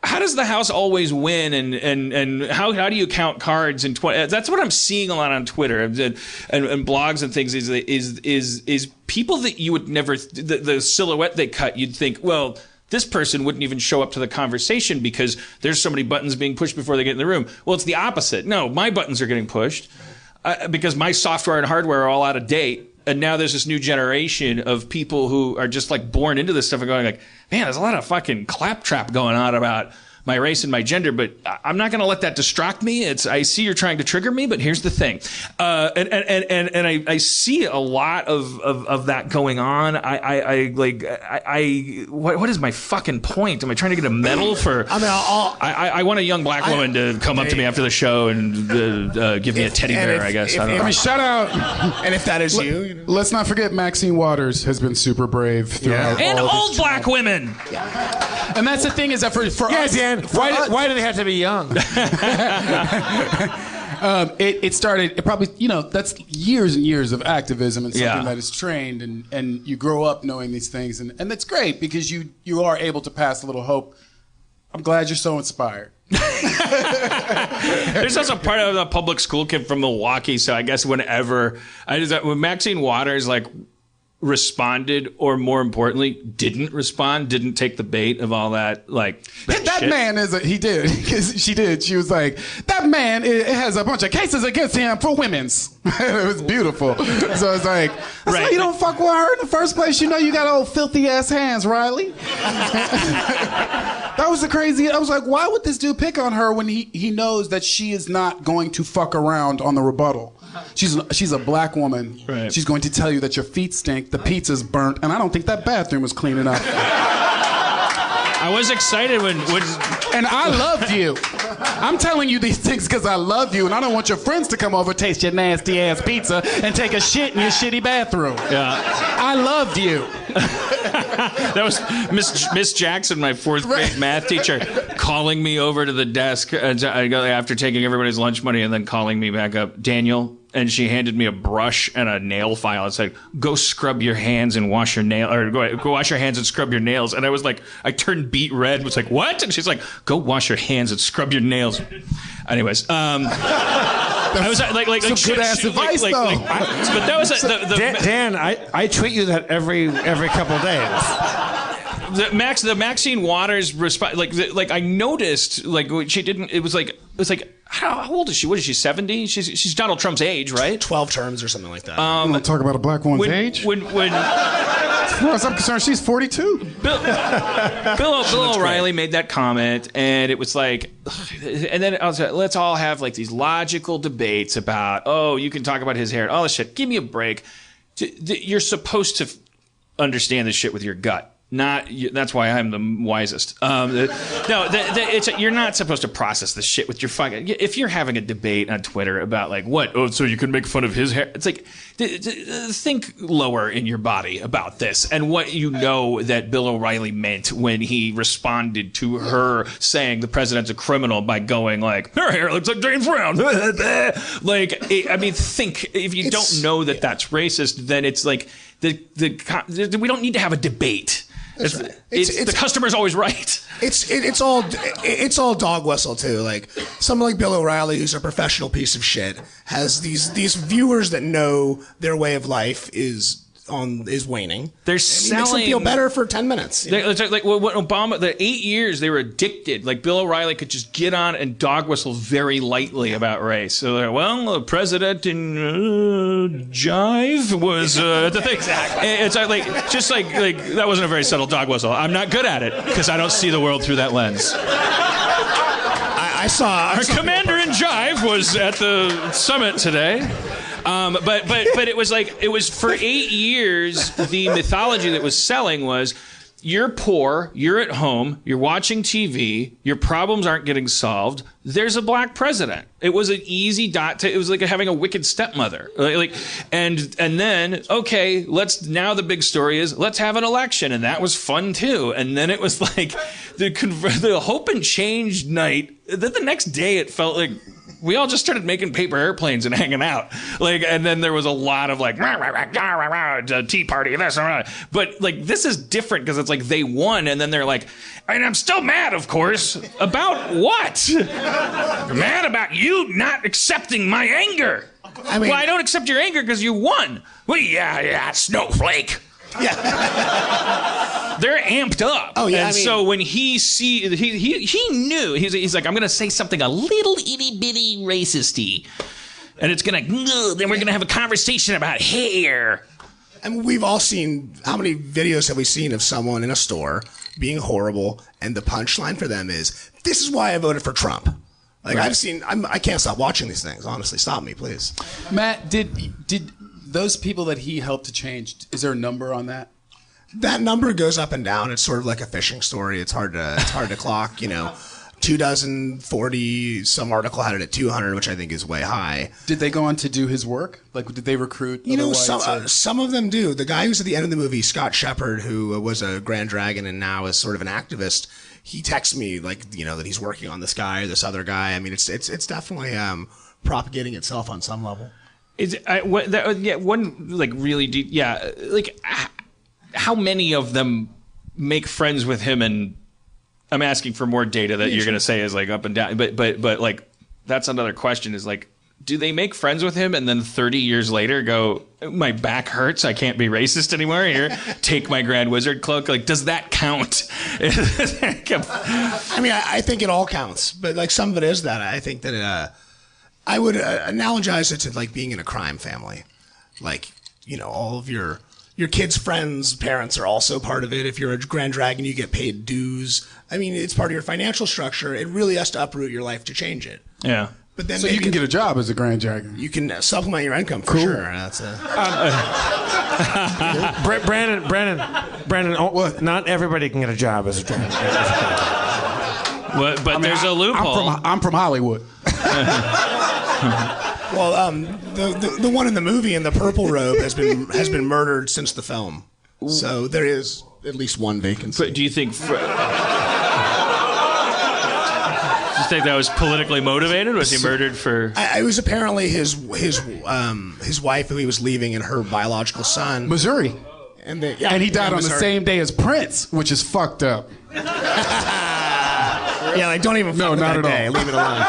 How does the house always win, and how do you count cards in 20? That's what I'm seeing a lot on Twitter and blogs and things. Is people that you would never, the silhouette they cut, you'd think, well, this person wouldn't even show up to the conversation because there's so many buttons being pushed before they get in the room. Well, it's the opposite. No, my buttons are getting pushed because my software and hardware are all out of date. And now there's this new generation of people who are just like born into this stuff and going like, man, there's a lot of fucking claptrap going on about my race and my gender, but I'm not going to let that distract me. I see you're trying to trigger me, but here's the thing. And I see a lot of that going on. What is my fucking point? Am I trying to get a medal for? I want a young black woman to come up to me after the show and give me a teddy bear, I guess. I don't know. Shout out. And if that is you. Let's not forget Maxine Waters has been super brave throughout and all old black women. And that's the thing is that for us, Dan, why do they have to be young? It started, it probably, that's years and years of activism and something that is trained, and you grow up knowing these things, and that's great because you are able to pass a little hope. I'm glad you're so inspired. There's also part of a public school kid from Milwaukee, so I guess when Maxine Waters responded, or more importantly, didn't respond, didn't take the bait of all that, that shit. Man he did, because she did. She was like, that man has a bunch of cases against him for women's. It was beautiful. So it's like, that's why you don't fuck with her in the first place. You got old filthy ass hands, Riley. That was the crazy. I was like, why would this dude pick on her when he knows that she is not going to fuck around on the rebuttal? She's a black woman. Right. She's going to tell you that your feet stink, the pizza's burnt, and I don't think that bathroom was clean enough. I was excited when and I loved you. I'm telling you these things because I love you, and I don't want your friends to come over, taste your nasty ass pizza, and take a shit in your shitty bathroom. Yeah. I loved you. That was Miss Jackson, my fourth grade math teacher, calling me over to the desk after taking everybody's lunch money and then calling me back up. Daniel. And she handed me a brush and a nail file and said, go scrub your hands and wash your nail, or go wash your hands and scrub your nails. And I was like, I turned beet red and was like, what? And she's like, go wash your hands and scrub your nails. Anyways, I was like some good ass advice, though. But that was Dan, I tweet you that every couple days. The Maxine Waters response, I noticed, she didn't. It was like, how old is she? What is she? 70? She's Donald Trump's age, right? 12 terms or something like that. You want to talk about a black woman's age? When as far as I'm concerned, she's 42. Bill O'Reilly made that comment, and it was like, and then I was like, let's all have these logical debates about, you can talk about his hair and all this shit. Give me a break. You're supposed to understand this shit with your gut. That's why I'm the wisest. You're not supposed to process this shit with your fucking. If you're having a debate on Twitter about what? Oh, so you can make fun of his hair? It's like, think lower in your body about this and what that Bill O'Reilly meant when he responded to her saying the president's a criminal by going her hair looks like James Brown. Think if you don't know that that's racist, then it's like we don't need to have a debate. That's right. The customer's always right. It's all dog whistle too. Someone like Bill O'Reilly, who's a professional piece of shit, has these viewers that know their way of life is is waning. They're Makes them selling. feel better for 10 minutes. It's like what Obama, the 8 years they were addicted. Like Bill O'Reilly could just get on and dog whistle very lightly about race. So they're well, the president in jive was the thing. Exactly. It's like just like that wasn't a very subtle dog whistle. I'm not good at it because I don't see the world through that lens. I saw Commander in jive was at the summit today. But it was for 8 years, the mythology that was selling was you're poor, you're at home, you're watching TV, your problems aren't getting solved, there's a black president. It was an easy it was like having a wicked stepmother. And then, okay, now the big story is let's have an election. And that was fun too. And then it was like the hope and change night. Then the next day it felt like we all just started making paper airplanes and hanging out. And then there was a lot of tea party, this and that. But this is different because it's like they won and then they're like, and I'm still mad, of course. About what? Mad about you not accepting my anger. I mean, well, I don't accept your anger because you won. Well, yeah, snowflake. Yeah. They're amped up. Oh, yeah. And so when he knew, he's like, I'm going to say something a little itty bitty racist-y. And it's going to, then we're going to have a conversation about hair. I mean, we've all seen, how many videos have we seen of someone in a store being horrible, and the punchline for them is, this is why I voted for Trump. Right. I can't stop watching these things. Honestly, stop me, please. Matt, did those people that he helped to change, is there a number on that? That number goes up and down. It's sort of like a fishing story. It's hard to clock, 240, some article had it at 200, which I think is way high. Did they go on to do his work? Did they recruit? Some of them do. The guy who's at the end of the movie, Scott Shepard, who was a Grand Dragon and now is sort of an activist, he texts me that he's working on this guy or this other guy. I mean, it's definitely propagating itself on some level. Really deep. Yeah, how many of them make friends with him? And I'm asking for more data that you're going to say is up and down. But that's another question is do they make friends with him and then 30 years later go, my back hurts, I can't be racist anymore, here, take my Grand Wizard cloak? Does that count? I mean, I think it all counts, but some of it is that. I think that I would analogize it to being in a crime family. All of your kids' friends' parents are also part of it. If you're a Grand Dragon, you get paid dues. I mean, it's part of your financial structure. It really has to uproot your life to change it. Yeah. But then so you can get a job as a Grand Dragon. You can supplement your income for sure. That's Brandon. Not everybody can get a job as a Dragon. But there's a loophole. I'm from Hollywood. Well, the one in the movie in the purple robe has been murdered since the film. So there is at least one vacancy. But do you think? Do you think that was politically motivated? Was he murdered for? It was apparently his wife who he was leaving and her biological son. Missouri. And he died on the same day as Prince, which is fucked up. Yeah, don't even fuck with that day. Leave it alone.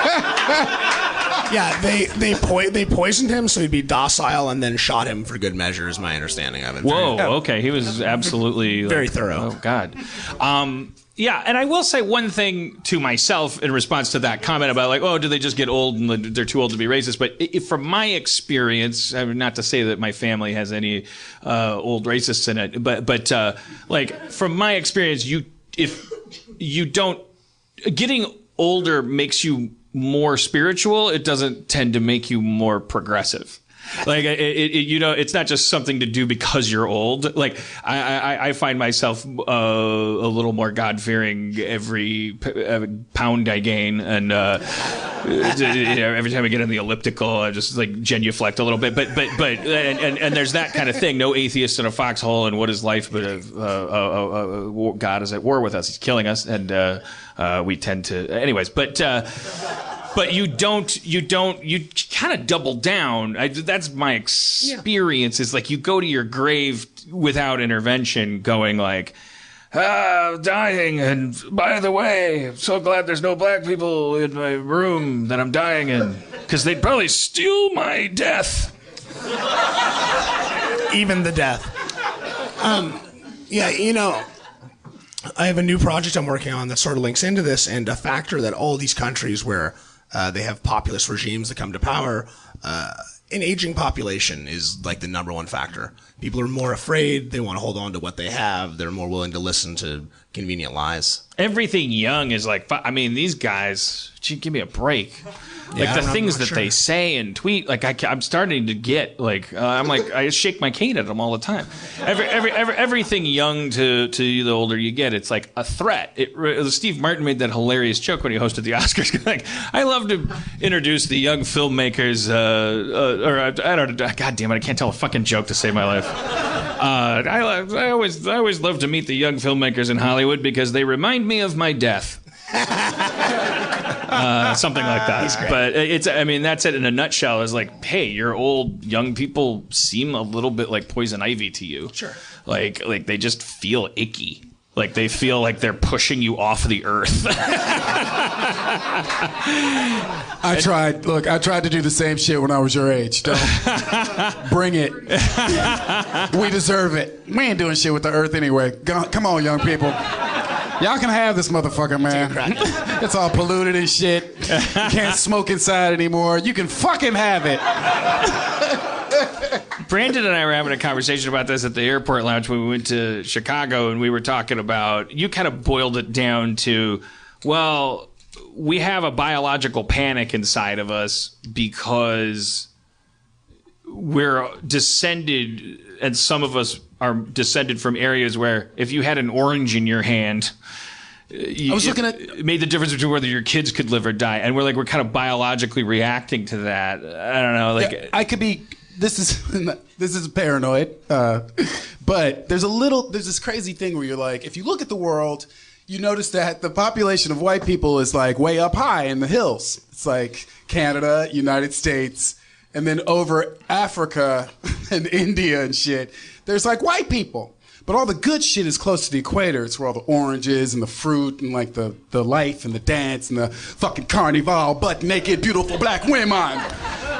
Yeah, they poisoned him so he'd be docile and then shot him for good measure, is my understanding of it. Whoa, okay. He was absolutely... very thorough. Oh, God. Yeah, and I will say one thing to myself in response to that comment about do they just get old and they're too old to be racist? But from my experience, not to say that my family has any old racists in it, but from my experience, if you don't... Getting older makes you more spiritual. It doesn't tend to make you more progressive. It's not just something to do because you're old. I find myself a little more God-fearing every pound I gain, and every time I get on the elliptical, I just genuflect a little bit. But there's that kind of thing. No atheist in a foxhole, and what is life but God is at war with us. He's killing us, and we tend to, anyways. But you kind of double down. That's my experience. Is you go to your grave without intervention, going dying, and by the way, I'm so glad there's no black people in my room that I'm dying in, because they'd probably steal my death. Even the death. Yeah, I have a new project I'm working on that sort of links into this, and a factor that all these countries where they have populist regimes that come to power, an aging population is like the number one factor. People are more afraid. They want to hold on to what they have. They're more willing to listen to convenient lies. Everything young is like, I mean, these guys, gee, give me a break. Like the things that they say and tweet, like I'm starting to get like, I shake my cane at them all the time. Everything young to the older you get, it's like a threat. Steve Martin made that hilarious joke when he hosted the Oscars. Like, I love to introduce the young filmmakers, I don't know, God damn it, I can't tell a fucking joke to save my life. I always love to meet the young filmmakers in Hollywood because they remind me of my death. Something like that. But that's it in a nutshell. Is like, hey, your old young people seem a little bit like poison ivy to you. Sure. Like they just feel icky. Like they feel like they're pushing you off the earth. I tried to do the same shit when I was your age. Don't bring it. We deserve it. We ain't doing shit with the earth anyway. Come on, young people. Y'all can have this motherfucker, man. It's all polluted and shit. You can't smoke inside anymore. You can fucking have it. Brandon and I were having a conversation about this at the airport lounge when we went to Chicago, and we were talking about, you kind of boiled it down to, well, we have a biological panic inside of us because we're descended, and some of us are descended from areas where if you had an orange in your hand, it made the difference between whether your kids could live or die. And we're kind of biologically reacting to that. I don't know. I could be. This is paranoid, but there's this crazy thing where you're like, if you look at the world, you notice that the population of white people is like way up high in the hills. It's like Canada, United States, and then over Africa and India and shit, there's like white people. But all the good shit is close to the equator. It's where all the oranges and the fruit and like the life and the dance and the fucking carnival, butt naked, beautiful black women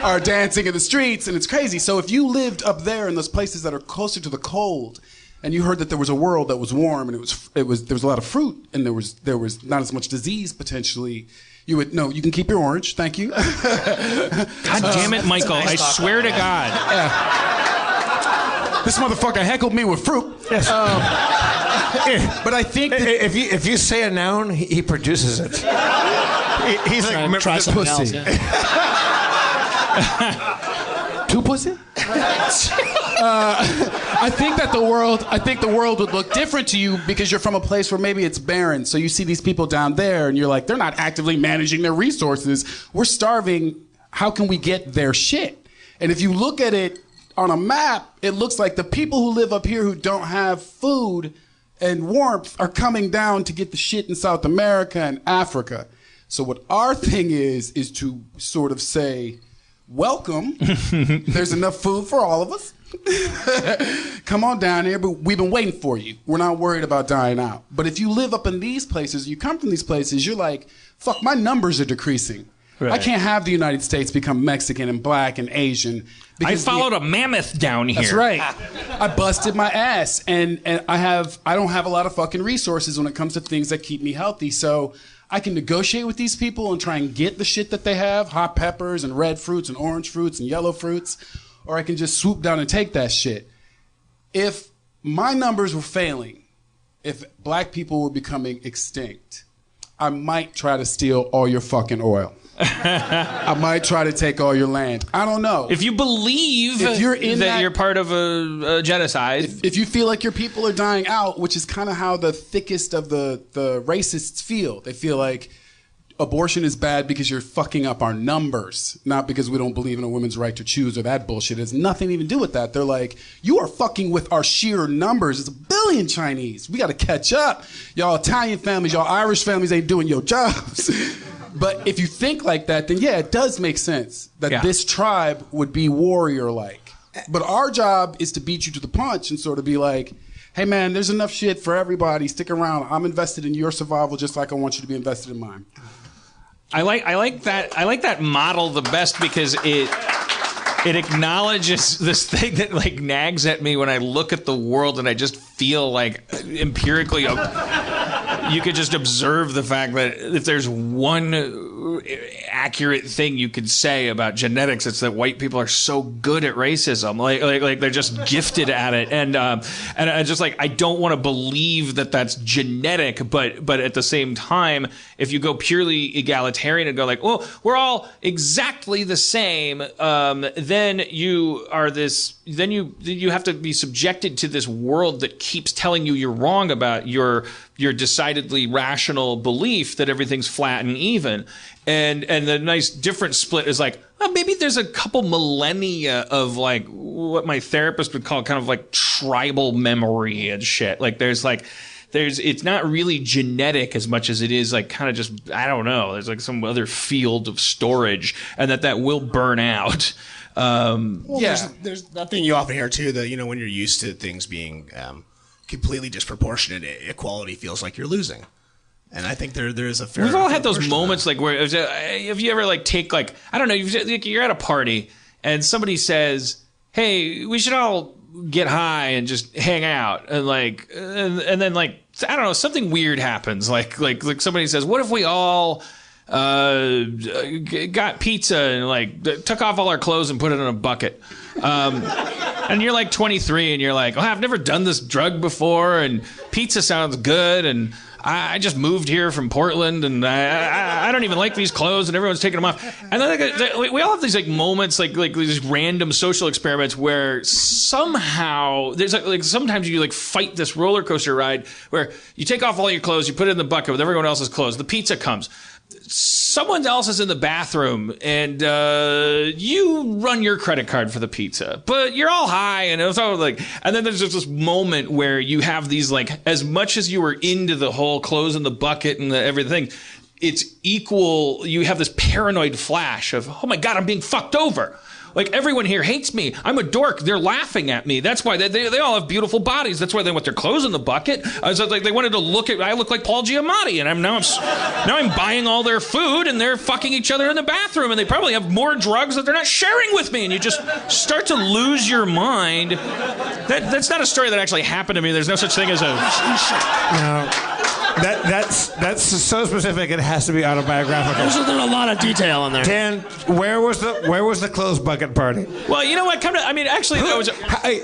are dancing in the streets, and it's crazy. So if you lived up there in those places that are closer to the cold, and you heard that there was a world that was warm and there was a lot of fruit and there was not as much disease potentially, you would no. You can keep your orange, thank you. God damn it, Michael! I swear to God. Yeah. This motherfucker heckled me with fruit. Yes. But I think that if you say a noun, he produces it. He's like, try something pussy. else, yeah. Two pussy? I think the world would look different to you because you're from a place where maybe it's barren. So you see these people down there and you're like, they're not actively managing their resources. We're starving. How can we get their shit? And if you look at it on a map, it looks like the people who live up here who don't have food and warmth are coming down to get the shit in South America and Africa. So what our thing is to sort of say, welcome. There's enough food for all of us. Come on down here, but we've been waiting for you. We're not worried about dying out. But if you live up in these places, you come from these places, you're like, fuck, my numbers are decreasing. Right. I can't have the United States become Mexican and black and Asian. I followed a mammoth down here. That's right. I busted my ass, and I don't have a lot of fucking resources when it comes to things that keep me healthy. So I can negotiate with these people and try and get the shit that they have, hot peppers and red fruits and orange fruits and yellow fruits, or I can just swoop down and take that shit. If my numbers were failing, if black people were becoming extinct, I might try to steal all your fucking oil. I might try to take all your land. I don't know. If you believe you're part of a genocide. If you feel like your people are dying out, which is kind of how the thickest of the racists feel. They feel like abortion is bad because you're fucking up our numbers, not because we don't believe in a woman's right to choose or that bullshit. It has nothing to even do with that. They're like, you are fucking with our sheer numbers. It's 1 billion Chinese. We got to catch up. Y'all Italian families, y'all Irish families ain't doing your jobs. But if you think like that, then yeah, it does make sense that this tribe would be warrior-like. But our job is to beat you to the punch and sort of be like, hey man, there's enough shit for everybody. Stick around. I'm invested in your survival just like I want you to be invested in mine. I like that model the best because it acknowledges this thing that like nags at me when I look at the world, and I just feel like empirically you could just observe the fact that if there's one accurate thing you could say about genetics, it's that white people are so good at racism. Like they're just gifted at it, and I just like, I don't want to believe that that's genetic, but at the same time, if you go purely egalitarian and go like, well, we're all exactly the same, then you are this. Then you have to be subjected to this world that keeps telling you you're wrong about your decidedly rational belief that everything's flat and even. And the nice different split is like, well, maybe there's a couple millennia of like what my therapist would call kind of like tribal memory and shit. Like it's not really genetic as much as it is like kind of just, I don't know, there's like some other field of storage, and that will burn out. There's that thing you often hear too, that, you know, when you're used to things being completely disproportionate, equality feels like you're losing. And I think there's a fair. We've all had those moments like where, have you ever like take like, I don't know, you're at a party and somebody says, hey, we should all get high and just hang out, and like and then like, I don't know, something weird happens, like somebody says, what if we all got pizza and like took off all our clothes and put it in a bucket, and you're like 23 and you're like, oh, I've never done this drug before, and pizza sounds good, and I just moved here from Portland, and I don't even like these clothes, and everyone's taking them off. And then we all have these like moments, like these random social experiments where somehow there's like sometimes you like fight this roller coaster ride where you take off all your clothes, you put it in the bucket with everyone else's clothes. The pizza comes. Someone else is in the bathroom, and you run your credit card for the pizza, but you're all high, and it was all like, and then there's just this moment where you have these like, as much as you were into the whole clothes in the bucket and everything, it's equal. You have this paranoid flash of, oh my God, I'm being fucked over. Like, everyone here hates me. I'm a dork. They're laughing at me. That's why they all have beautiful bodies. That's why they want their clothes in the bucket. So like they wanted to look at, I look like Paul Giamatti, and now I'm buying all their food, and they're fucking each other in the bathroom, and they probably have more drugs that they're not sharing with me, and you just start to lose your mind. That's not a story that actually happened to me. There's no such thing as a... No. That's so specific. It has to be autobiographical. There's a lot of detail in there. Dan, where was the clothes bucket party? Well, you know what? Actually, that was...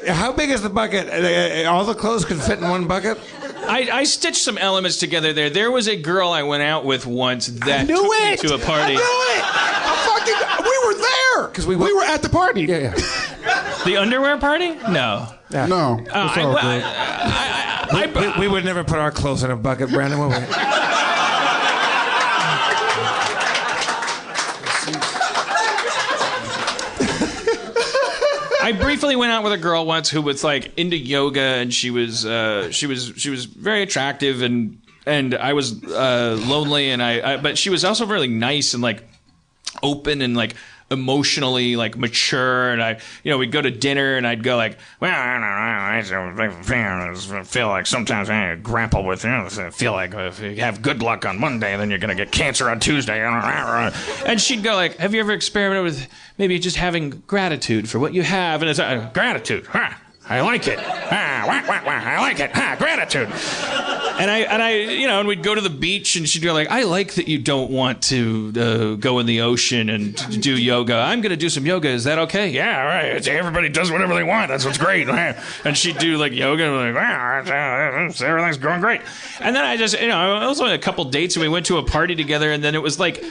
How big is the bucket? All the clothes could fit in one bucket? I stitched some elements together there. There was a girl I went out with once that took me to a party. We were there because we were at the party. Yeah. The underwear party? No. Yeah. No. We would never put our clothes in a bucket, Brandon, would we? I briefly went out with a girl once who was like into yoga, and she was very attractive, and I was lonely, and but she was also really nice and like open and like emotionally like mature, and we'd go to dinner, and I'd go like, well, I feel like sometimes I grapple with, I feel like if you have good luck on Monday, then you're gonna get cancer on Tuesday, and she'd go like, have you ever experimented with maybe just having gratitude for what you have? And it's gratitude, huh? I like it. I like it. Gratitude. And we'd go to the beach, and she'd go like, I like that you don't want to go in the ocean and do yoga. I'm going to do some yoga. Is that okay? Yeah, all right. Everybody does whatever they want. That's what's great. And she'd do like yoga, and like, everything's going great. And then I just, it was only a couple dates, and we went to a party together, and then it was like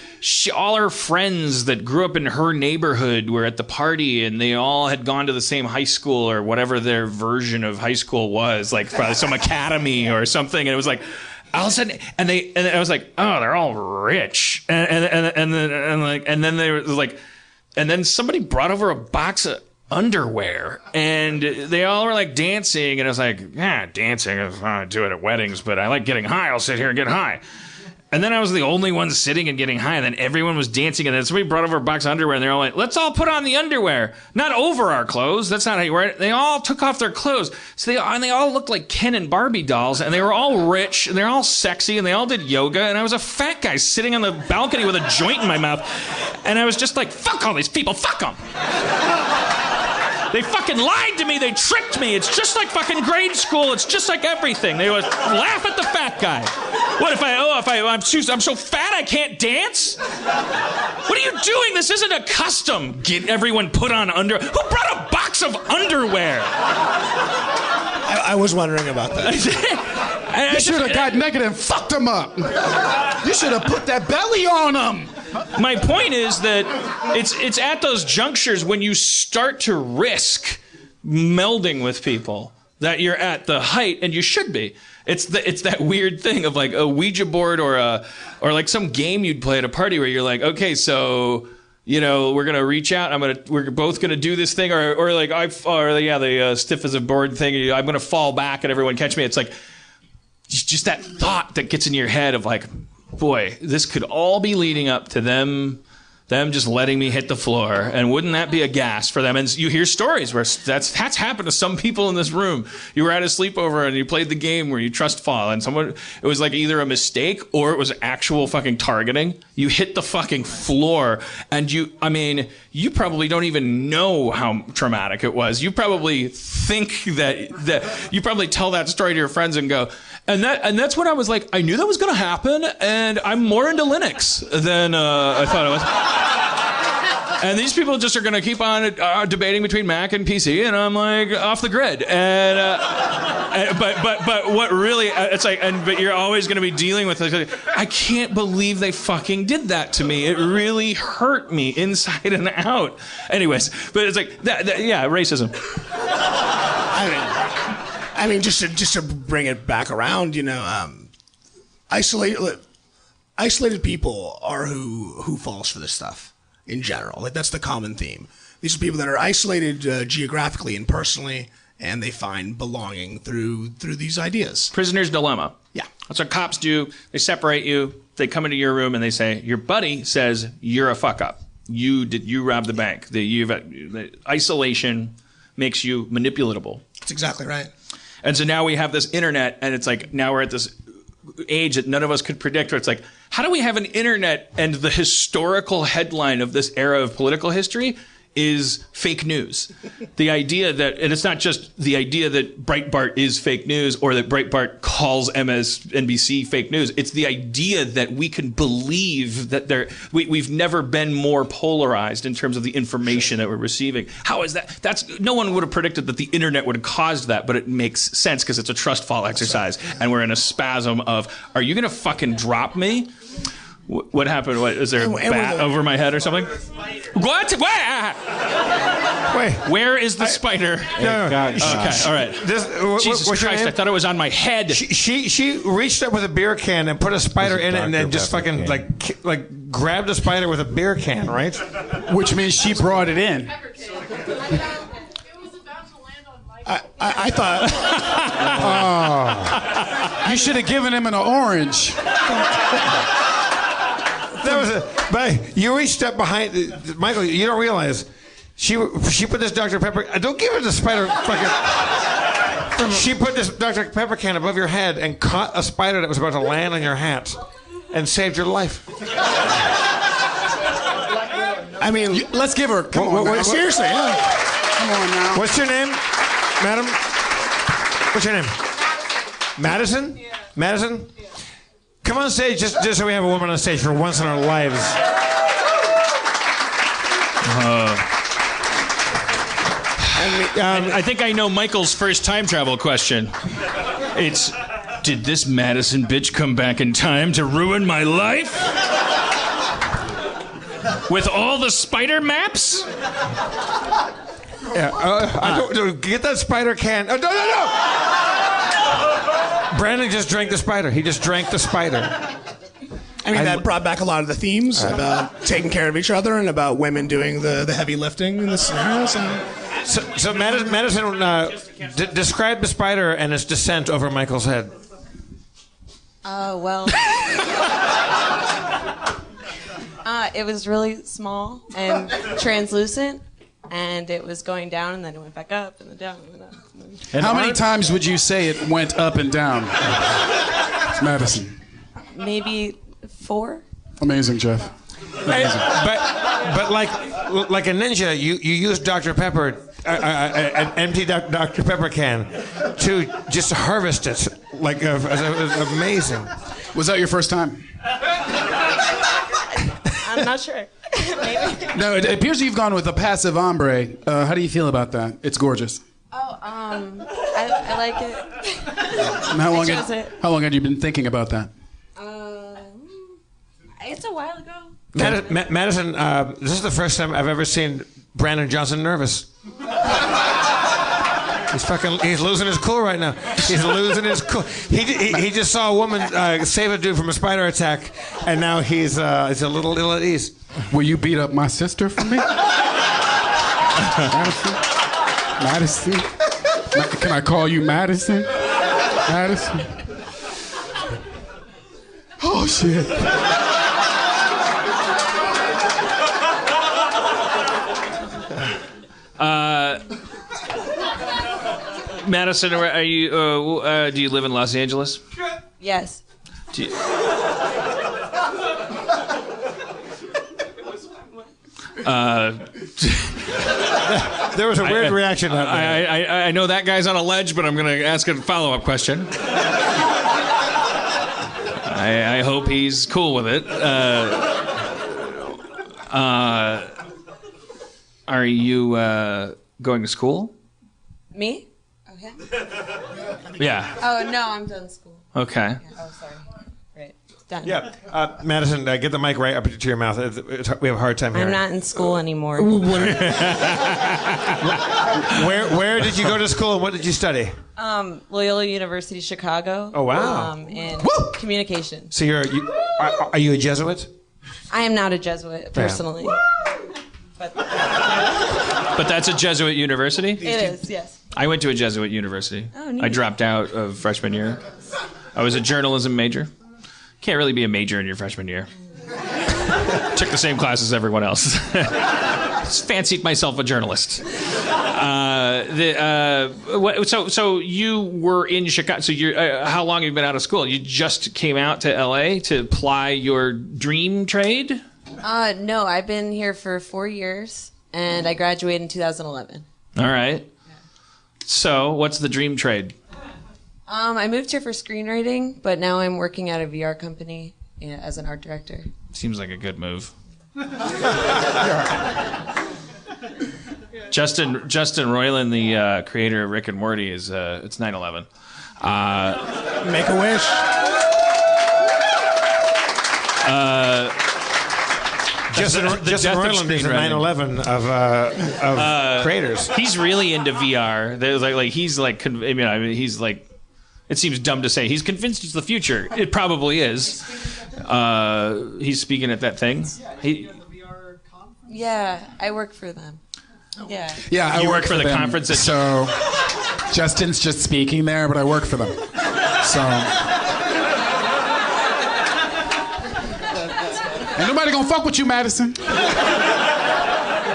all her friends that grew up in her neighborhood were at the party, and they all had gone to the same high school or whatever their version of high school was, like probably some academy or something, and it was like all of a sudden, and I was like, oh, they're all rich, and then they were like, and then somebody brought over a box of underwear, and they all were like dancing, and I was like, dancing, I do it at weddings, but I like getting high. I'll sit here and get high. And then I was the only one sitting and getting high, and then everyone was dancing, and then somebody brought over a box of underwear, and they're all like, let's all put on the underwear. Not over our clothes. That's not how you wear it. They all took off their clothes. So they all looked like Ken and Barbie dolls, and they were all rich, and they're all sexy, and they all did yoga, and I was a fat guy sitting on the balcony with a joint in my mouth, and I was just like, fuck all these people, fuck them. They fucking lied to me. They tricked me. It's just like fucking grade school. It's just like everything. They always laugh at the fat guy. What if I'm so fat I can't dance? What are you doing? This isn't a custom. Get everyone put on underwear. Who brought a box of underwear? I was wondering about that. You should have got naked and fucked him up. You should have put that belly on him. My point is that it's at those junctures when you start to risk melding with people that you're at the height, and you should be. It's that weird thing of like a Ouija board or like some game you'd play at a party where you're like, okay, so we're gonna reach out. We're both gonna do this thing, or like the stiff as a board thing. I'm gonna fall back and everyone catch me. It's like just that thought that gets in your head of like, boy, this could all be leading up to them just letting me hit the floor. And wouldn't that be a gas for them? And you hear stories where that's happened to some people in this room. You were at a sleepover and you played the game where you trust fall, and it was like either a mistake or it was actual fucking targeting. You hit the fucking floor, and you probably don't even know how traumatic it was. You probably think that you probably tell that story to your friends and go, and that's when I was like, I knew that was going to happen, and I'm more into Linux than I thought I was. And these people just are going to keep on debating between Mac and PC, and I'm like off the grid. But what really it's like, but you're always going to be dealing with like, I can't believe they fucking did that to me. It really hurt me inside and out. Anyways, but it's like yeah, racism. I mean, just to bring it back around, isolated people are who falls for this stuff in general. Like, that's the common theme. These are people that are isolated geographically and personally, and they find belonging through these ideas. Prisoner's dilemma. Yeah, that's what cops do. They separate you. They come into your room and they say, your buddy says you're a fuck up. You robbed the bank. The isolation makes you manipulatable. That's exactly right. And so now we have this internet, and it's like now we're at this age that none of us could predict, where it's like, how do we have an internet and the historical headline of this era of political history is fake news? The idea that, and it's not just the idea that Breitbart is fake news or that Breitbart calls MSNBC fake news. It's the idea that we can believe that we've never been more polarized in terms of the information that we're receiving. How is that? No one would have predicted that the internet would have caused that, but it makes sense because it's a trust fall exercise, and we're in a spasm of, are you going to fucking drop me? What happened? Is there a bat over my head or something? What? Wait. Where is the spider? Okay, all right. Jesus Christ, I thought it was on my head. She reached up with a beer can and put a spider in it, and then just fucking like grabbed a spider with a beer can, right? Which means she brought it in. I thought... You should have given him an orange. But you reached up behind Michael. You don't realize she put this Dr. Pepper. Don't give her the spider. Fucking. She put this Dr. Pepper can above your head and caught a spider that was about to land on your hat, and saved your life. I mean, let's give her. Come on, seriously. Yeah. Come on now. What's your name, madam? What's your name? Madison. Yeah. Madison. Yeah. Come on stage, just so we have a woman on stage for once in our lives. I think I know Michael's first time travel question. It's, did this Madison bitch come back in time to ruin my life? With all the spider maps? Yeah, I don't get that spider can. Oh, no! Brandon just drank the spider. He just drank the spider. I mean, that brought back a lot of the themes about taking care of each other and about women doing the heavy lifting in this scenario. So Madison, describe the spider and its descent over Michael's head. Well, it was really small and translucent, and it was going down, and then it went back up, and then down, and then up. And how many times would you say it went up and down? It's Madison. Maybe 4. Amazing, Jeff. Amazing. But like a ninja, you use Dr. Pepper an empty Dr. Pepper can to just harvest it. Like, it was amazing. Was that your first time? I'm not sure. Maybe. No, it appears you've gone with a passive hombre. How do you feel about that? It's gorgeous. Oh, I like it. And how long chose it. how long had you been thinking about that? It's a while ago. Madison, this is the first time I've ever seen Brandon Johnson nervous. He's losing his cool right now. He's losing his cool. He just saw a woman save a dude from a spider attack, and now he's a little ill at ease. Will you beat up my sister for me? Madison? Can I call you Madison? Madison? Oh, shit. Madison, are you? Do you live in Los Angeles? Yes. Do you, There was a weird reaction. I know that guy's on a ledge, but I'm going to ask a follow-up question. I hope he's cool with it. Are you going to school? Me? Okay. Yeah. Oh, no, I'm done school. Okay. Yeah. Oh, sorry. Right. Done. Yeah, Madison, get the mic right up to your mouth. We have a hard time hearing. I'm not in school anymore. Where did you go to school and what did you study? Loyola University, Chicago. Oh, wow. In communication. So are you a Jesuit? I am not a Jesuit, personally. But that's a Jesuit university? It is, yes. I went to a Jesuit university. Oh, neat. I dropped out of freshman year. I was a journalism major. Can't really be a major in your freshman year. Took the same class as everyone else. Just fancied myself a journalist. So you were in Chicago. So how long have you been out of school? You just came out to LA to ply your dream trade? No, I've been here for 4 years, and I graduated in 2011. All right. So what's the dream trade? I moved here for screenwriting, but now I'm working at a VR company as an art director. Seems like a good move. Justin Roiland, the creator of Rick and Morty, is it's 9/11. Make a wish. Justin Roiland is the 9/11 of creators. He's really into VR. There's he's like, he's like, it seems dumb to say he's convinced it's the future. It probably is. He's speaking at that thing. Yeah, I work for them. Yeah. Yeah, I You work work for the them. conference. So Justin's just speaking there, but I work for them. So ain't nobody gonna fuck with you, Madison.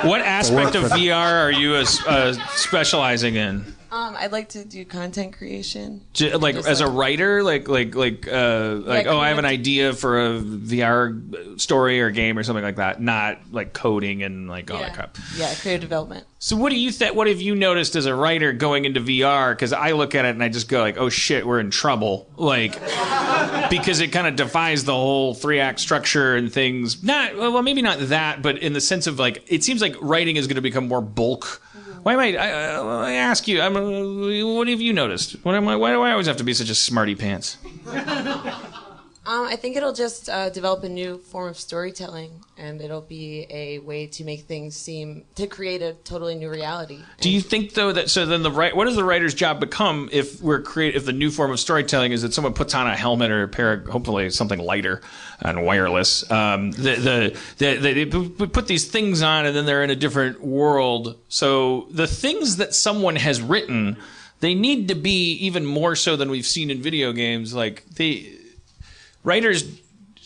What aspect of VR are you specializing in? I'd like to do content creation. Like as a writer, I have an idea for a VR story or game or something like that. Not like coding and all that crap. Yeah, creative development. So what do you what have you noticed as a writer going into VR? Because I look at it and I just go oh shit, we're in trouble. Because it kind of defies the whole 3-act structure and things. Maybe not that, but in the sense of it seems like writing is going to become more bulk. Why am I ask you? What have you noticed? Why do I always have to be such a smarty pants? I think it'll just develop a new form of storytelling, and it'll be a way to make things to create a totally new reality. Do you think though that what does the writer's job become if if the new form of storytelling is that someone puts on a helmet or a pair of, hopefully something lighter and wireless? They put these things on and then they're in a different world. So the things that someone has written, they need to be even more so than we've seen in video games. Writers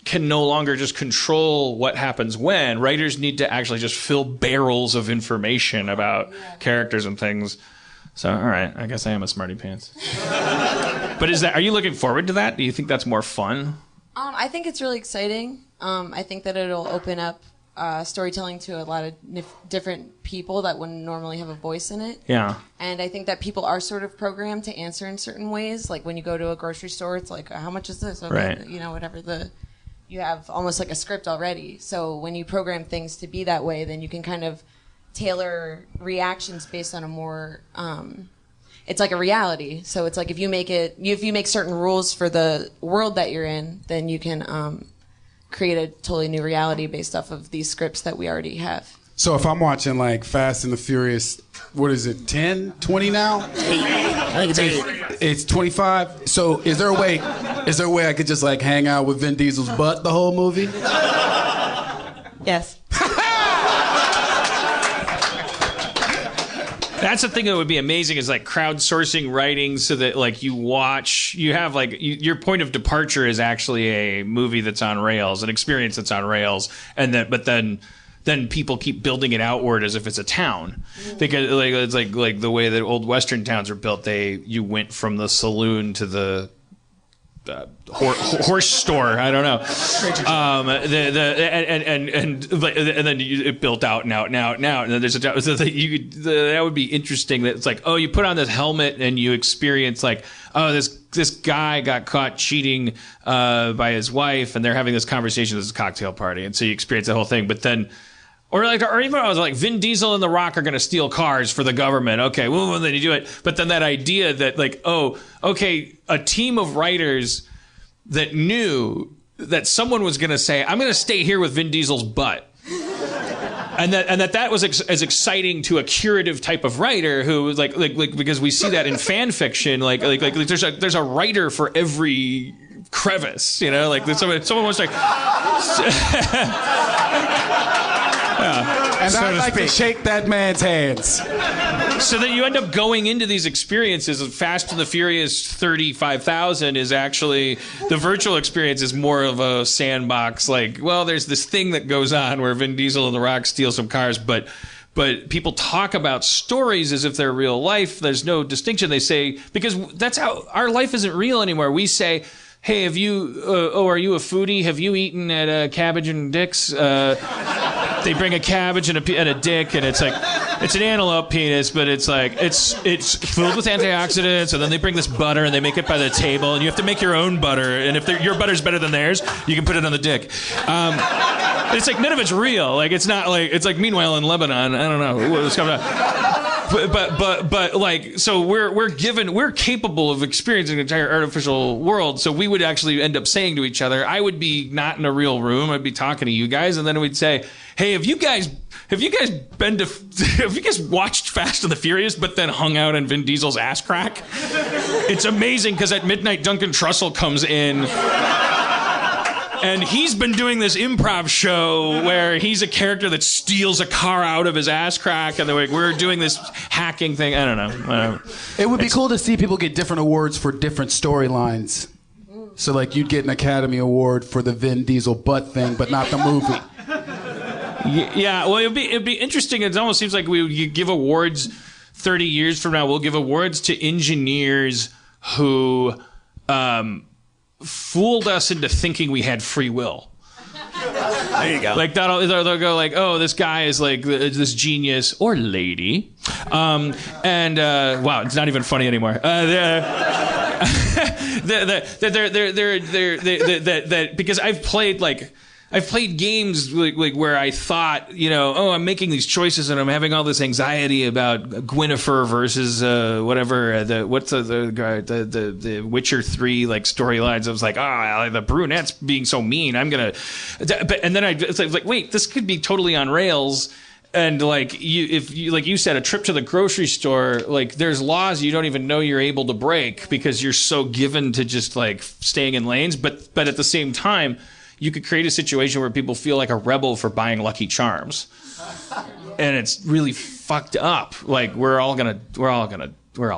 can no longer just control what happens when. Writers need to actually just fill barrels of information about characters and things. So, all right, I guess I am a smarty pants. But are you looking forward to that? Do you think that's more fun? I think it's really exciting. I think that it'll open up storytelling to a lot of different people that wouldn't normally have a voice in it. Yeah. And I think that people are sort of programmed to answer in certain ways. Like when you go to a grocery store, it's like, how much is this? Okay, Right. you know, whatever you have almost like a script already. So when you program things to be that way, then you can kind of tailor reactions based on a more, it's like a reality. So it's like if you make certain rules for the world that you're in, then you can create a totally new reality based off of these scripts that we already have. So if I'm watching like Fast and the Furious, what is it, 10, 20 now? I think it's 8. It's 25. So is there a way I could just like hang out with Vin Diesel's butt the whole movie? Yes. That's the thing that would be amazing is like crowdsourcing writing so that like you have like your point of departure is actually a movie that's on rails, an experience that's on rails, and then people keep building it outward as if it's a town, because like it's like the way that old Western towns are built. You went from the saloon to the horse store. I don't know. And then it built out and out and out and out. And then there's that would be interesting. That it's like, oh, you put on this helmet and you experience like, oh, this guy got caught cheating by his wife, and they're having this conversation at this cocktail party, and so you experience the whole thing. But then. Or even I was like, Vin Diesel and The Rock are going to steal cars for the government. Okay, well, then you do it. But then that idea that like, oh, okay, a team of writers that knew that someone was going to say, I'm going to stay here with Vin Diesel's butt. And that was as exciting to a curative type of writer who was like because we see that in fan fiction, like there's a writer for every crevice, you know, like someone was like. Yeah. And I'd like to shake that man's hands. So that you end up going into these experiences of Fast and the Furious 35,000 is actually, the virtual experience is more of a sandbox. Like, well, there's this thing that goes on where Vin Diesel and The Rock steal some cars, but people talk about stories as if they're real life. There's no distinction. They say, because that's how our life isn't real anymore. We say, hey, are you a foodie? Have you eaten at Cabbage and Dick's? They bring a cabbage and a dick, and it's like, it's an antelope penis, but it's like, it's filled with antioxidants, and then they bring this butter, and they make it by the table, and you have to make your own butter, and if your butter's better than theirs, you can put it on the dick. It's like, none of it's real. Like, it's not like, it's like, meanwhile in Lebanon, I don't know what's coming up. But like, so we're capable of experiencing an entire artificial world. So we would actually end up saying to each other, I would be not in a real room. I'd be talking to you guys. And then we'd say, hey, have you guys watched Fast and the Furious, but then hung out in Vin Diesel's ass crack? It's amazing because at midnight, Duncan Trussell comes in. And he's been doing this improv show where he's a character that steals a car out of his ass crack, and we're doing this hacking thing. I don't know. It would be cool to see people get different awards for different storylines. So, like, you'd get an Academy Award for the Vin Diesel butt thing, but not the movie. Yeah, well, it'd be interesting. It almost seems like you give awards 30 years from now. We'll give awards to engineers who fooled us into thinking we had free will. There you go. Like they'll go like, oh, this guy is like this genius or lady, and wow, it's not even funny anymore. Because I've played games like where I thought, you know, oh, I'm making these choices and I'm having all this anxiety about Gwynnifer versus whatever the Witcher 3 like storylines. I was like, the brunette's being so mean. I'm gonna, and then it's like, wait, this could be totally on rails. And like you said, a trip to the grocery store, like there's laws you don't even know you're able to break because you're so given to just like staying in lanes. But at the same time, you could create a situation where people feel like a rebel for buying Lucky Charms, and it's really fucked up. Like we're all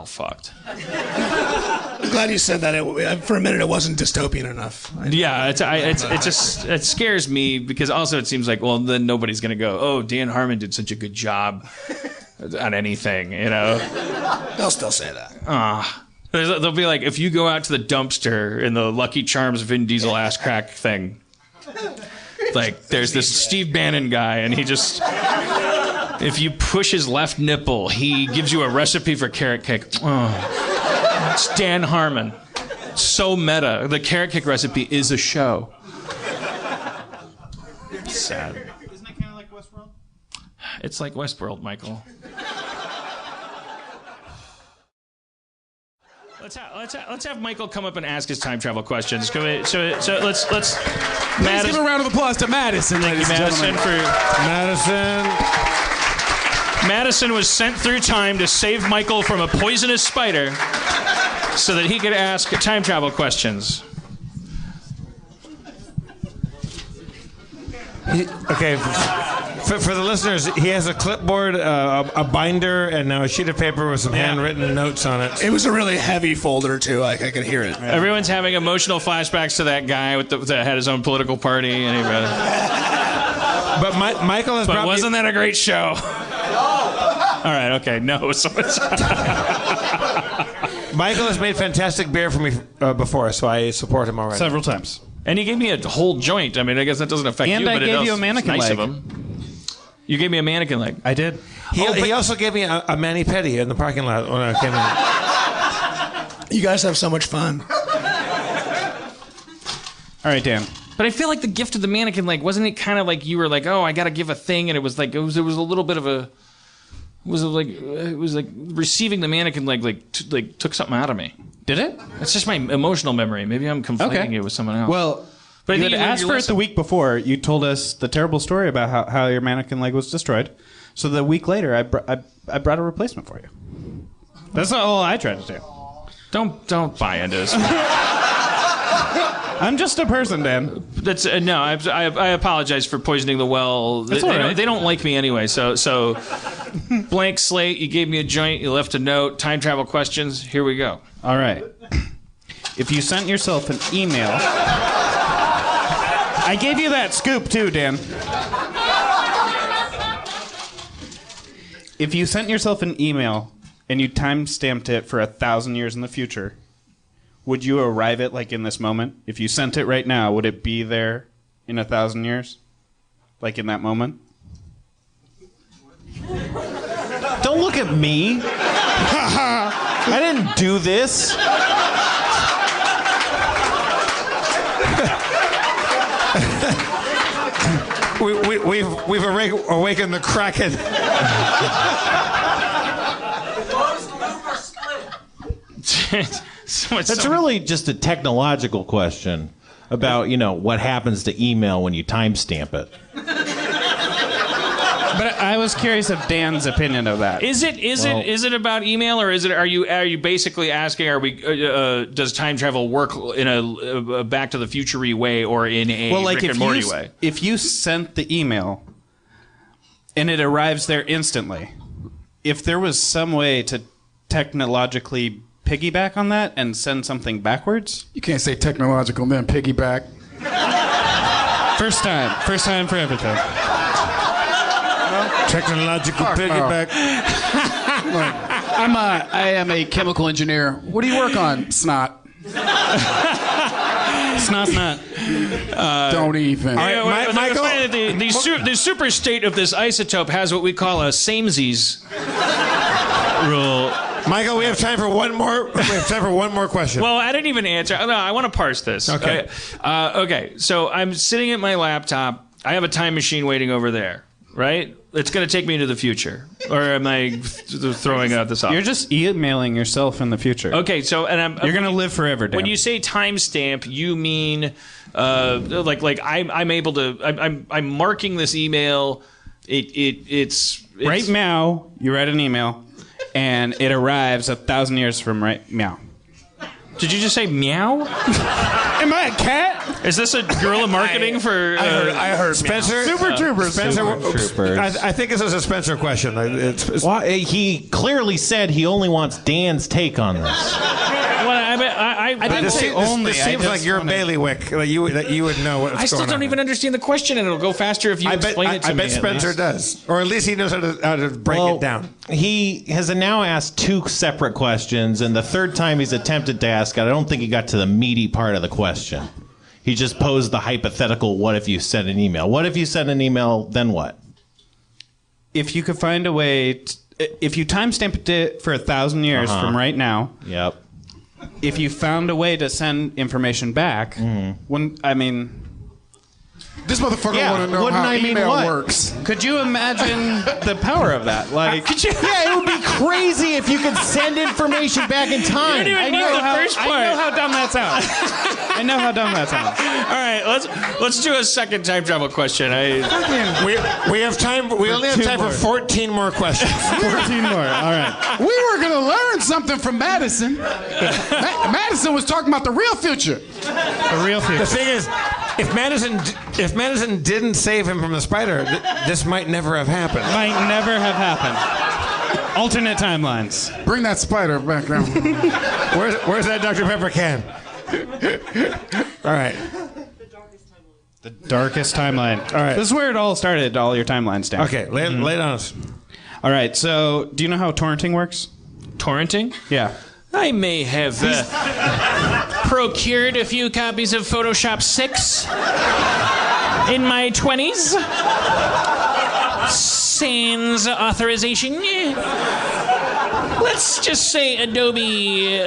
fucked. I'm glad you said that. For a minute, it wasn't dystopian enough. Yeah, it scares me because also it seems like, well, then nobody's gonna go, oh, Dan Harmon did such a good job on anything, you know. They'll still say that. They'll be like, if you go out to the dumpster in the Lucky Charms Vin Diesel ass crack thing, Like, there's this Steve Bannon guy, and he just, if you push his left nipple, he gives you a recipe for carrot cake. Oh, it's Dan Harmon. So meta. The carrot cake recipe is a show. Sad. Isn't that kind of like Westworld? It's like Westworld, Michael. Let's have Michael come up and ask his time travel questions. So let's Please Madison, give a round of applause to Madison, ladies and Madison gentlemen. Madison was sent through time to save Michael from a poisonous spider so that he could ask time travel questions. Okay, for the listeners, he has a clipboard, a binder, and now a sheet of paper with some handwritten notes on it. It was a really heavy folder too. I could hear it. Everyone's having emotional flashbacks to that guy that had his own political party, and he read it. But Michael has But brought wasn't that a great show? All right, okay, no. So Michael has made fantastic beer for me before, so I support him already. Several times. And he gave me a whole joint. I mean, I guess that doesn't affect And you, I but gave it you a was mannequin nice leg. of him. You gave me a mannequin leg. I did. He also gave me a mani-pedi in the parking lot when I came in. You guys have so much fun. All right, Dan. But I feel like the gift of the mannequin leg, wasn't it kind of like you were like, oh, I got to give a thing, and it was like it was a little bit of a it was like receiving the mannequin leg took something out of me. Did it? It's just my emotional memory. Maybe I'm conflating it with someone else. Well, but you had asked for it the week before. You told us the terrible story about how your mannequin leg was destroyed. So the week later, I brought a replacement for you. That's not all I tried to do. Don't buy into this. I'm just a person, Dan. That's no. I apologize for poisoning the well. That's all right. They don't like me anyway. So blank slate. You gave me a joint. You left a note. Time travel questions. Here we go. All right. If you sent yourself an email, I gave you that scoop too, Dan. If you sent yourself an email and you time-stamped it for 1,000 years in the future, would you arrive it like in this moment? If you sent it right now, would it be there in 1,000 years? Like in that moment? Don't look at me. I didn't do this. We've awakened the Kraken. That's really just a technological question about, what happens to email when you timestamp it. But I was curious of Dan's opinion of that. Is it about email, or are you basically asking, does time travel work in a Back to the Future-y way or in a Rick and Morty way? If you sent the email and it arrives there instantly, if there was some way to technologically piggyback on that and send something backwards? You can't say technological and then piggyback. First time for everything. Technological piggyback. I am a chemical engineer. What do you work on? Snot. Snot. Don't even. Michael? The super state of this isotope has what we call a samesies rule. Michael, we have time for one more. We have time for one more question. Well, I didn't even answer. No, I want to parse this. Okay. Okay. So I'm sitting at my laptop. I have a time machine waiting over there. Right? It's going to take me into the future. Or am I throwing out this off? You're just emailing yourself in the future. Okay, so you're going to live forever, Dan. When you say timestamp, you mean like I'm able to I'm marking this email. It's right now. You write an email, and it arrives 1,000 years from right now. Did you just say meow? Am I a cat? Is this a guerrilla marketing for? I heard Spencer. Super Troopers. Spencer. Troopers. I think this is a Spencer question. Well, he clearly said he only wants Dan's take on this. I didn't This say seems like your bailiwick. That you would know what's going on. I still don't even understand the question, and it'll go faster if you explain it to me. I bet Spencer does, or at least he knows how to break it down. He has now asked two separate questions, and the third time he's attempted to ask it, I don't think he got to the meaty part of the question. He just posed the hypothetical, what if you sent an email? What if you sent an email, then what? If you could find a way, if you timestamped it for 1,000 years from right now, Yep. if you found a way to send information back, This motherfucker want to know wouldn't how I mean email what? works. could you imagine the power of that? Like, Yeah, it would be crazy if you could send information back in time. I know how dumb that sounds. I know how dumb that sounds. All right, let's do a second time travel question. We have time. We only have time for 14 more questions. 14 more. All right. We were going to learn something from Madison. Madison was talking about the real future. The real future. The thing is, if Madison didn't save him from the spider, this might never have happened. Might never have happened. Alternate timelines. Bring that spider back down. Where's that Dr. Pepper can? All right. The darkest timeline. All right. This is where it all started, all your timelines down. Okay, lay it on us. All right, so do you know how torrenting works? Torrenting? Yeah. I may have procured a few copies of Photoshop 6 in my 20s. Sans authorization. Let's just say Adobe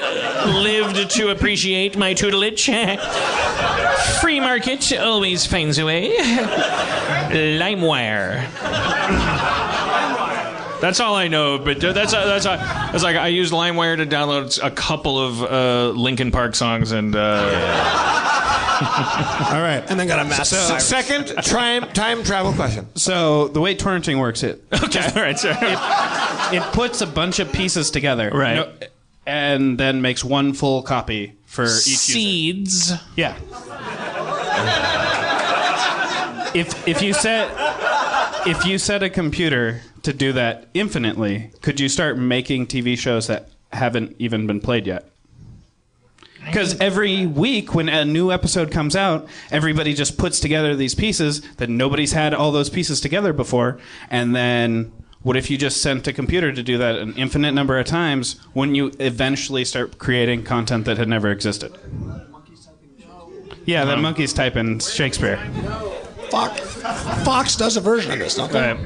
lived to appreciate my tutelage. Free market always finds a way. LimeWire. That's all I know, but that's like I used LimeWire to download a couple of Linkin Park songs and. All right. And then got a massive Second time travel question. So the way torrenting works, Okay, all right, sir. it puts a bunch of pieces together, Right. and then makes one full copy for each user. Seeds. Yeah. If you set a computer to do that infinitely, could you start making TV shows that haven't even been played yet? Because every week when a new episode comes out, everybody just puts together these pieces that nobody's had all those pieces together before. And then what if you just sent a computer to do that an infinite number of times? Wouldn't you eventually start creating content that had never existed? Yeah, that monkeys type in Shakespeare. Fox does a version of this, don't they?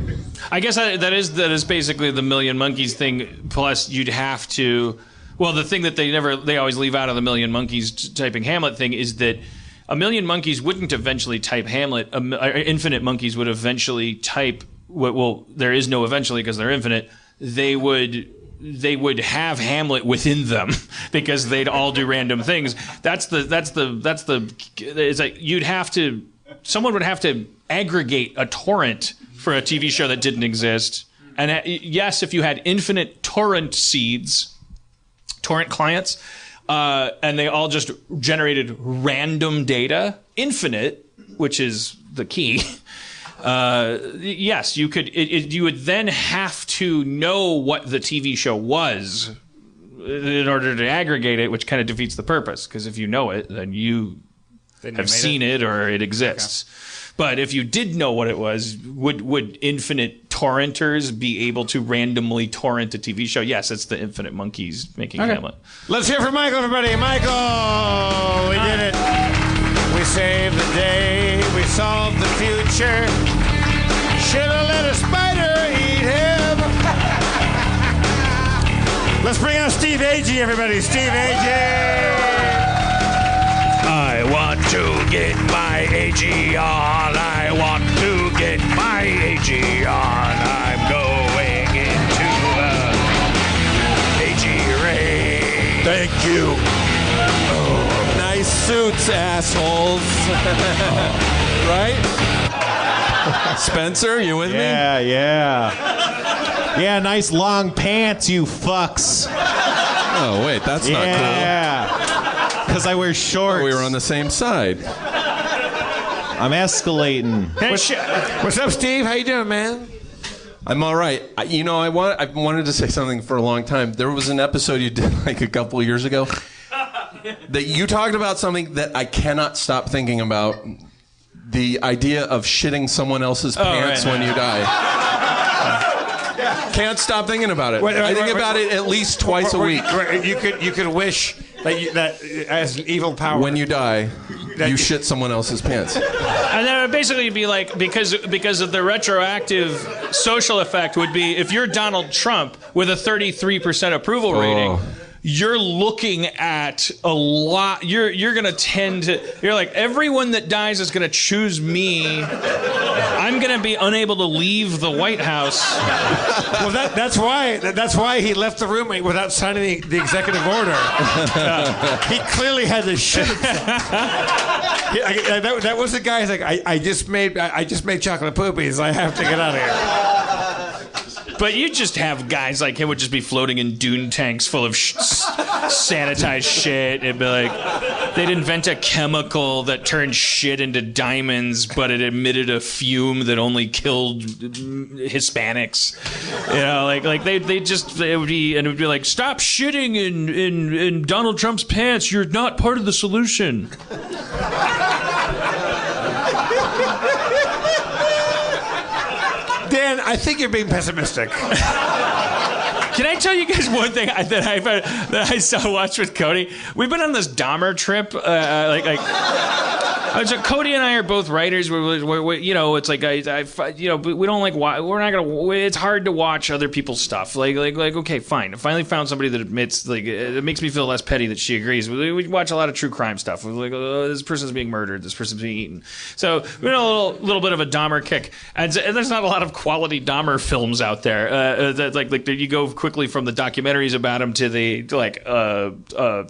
I guess that is basically the Million Monkeys thing. Plus, you'd have to. Well, the thing that they always leave out of the Million Monkeys typing Hamlet thing is that a million monkeys wouldn't eventually type Hamlet. Infinite monkeys would eventually type. Well, there is no eventually because they're infinite. They would have Hamlet within them because they'd all do random things. It's like someone would have to aggregate a torrent for a TV show that didn't exist. And yes, if you had infinite torrent seeds, torrent clients, and they all just generated random data, infinite, which is the key. Yes, you could. You would then have to know what the TV show was in order to aggregate it, which kind of defeats the purpose. Because if you know it, then you have seen it or it exists. Okay. But if you did know what it was, would infinite torrenters be able to randomly torrent a TV show? Yes, it's the Infinite Monkeys making Hamlet. Let's hear from Michael, everybody. Michael, we did it. We saved the day. We solved the future. Should have let a spider eat him. Let's bring out Steve Agee, everybody. Steve Agee. I want to get my AG on. I want to get my AG on. I'm going into AG Ray. Thank you. Oh, nice suits, assholes. Right? Spencer, you with me? Yeah, nice long pants, you fucks. Oh, wait, that's not cool. Yeah, because I wear shorts. Oh, we were on the same side. I'm escalating. What's up, Steve? How you doing, man? I'm all right. I've wanted to say something for a long time. There was an episode you did like a couple of years ago that you talked about something that I cannot stop thinking about. The idea of shitting someone else's pants when you die. Can't stop thinking about it. I think about it at least twice a week. You could wish that as an evil power when you die. you shit someone else's pants. And then it would basically be like, because of the retroactive social effect would be, if you're Donald Trump with a 33% approval rating, you're looking at a lot. You're gonna tend to. You're like, everyone that dies is gonna choose me. I'm gonna be unable to leave the White House. Well, that's why he left the room without signing the executive order. He clearly had the shit. That was the guy. He's like, I just made chocolate poopies. I have to get out of here. But you just have guys like him would just be floating in dune tanks full of sanitized shit. It'd be like they'd invent a chemical that turned shit into diamonds, but it emitted a fume that only killed Hispanics. You know, like it would be like, stop shitting in Donald Trump's pants. You're not part of the solution. Dan, I think you're being pessimistic. Can I tell you guys one thing that I saw watch with Cody? We've been on this Dahmer trip. Cody and I are both writers. We're you know, it's like you know, we don't like. We're not gonna. It's hard to watch other people's stuff. Like okay, fine. I finally found somebody that admits. Like, it makes me feel less petty that she agrees. We watch a lot of true crime stuff. We're like, oh, this person's being murdered. This person's being eaten. So we're in a little bit of a Dahmer kick. And there's not a lot of quality Dahmer films out there. Like you go quickly from the documentaries about him to the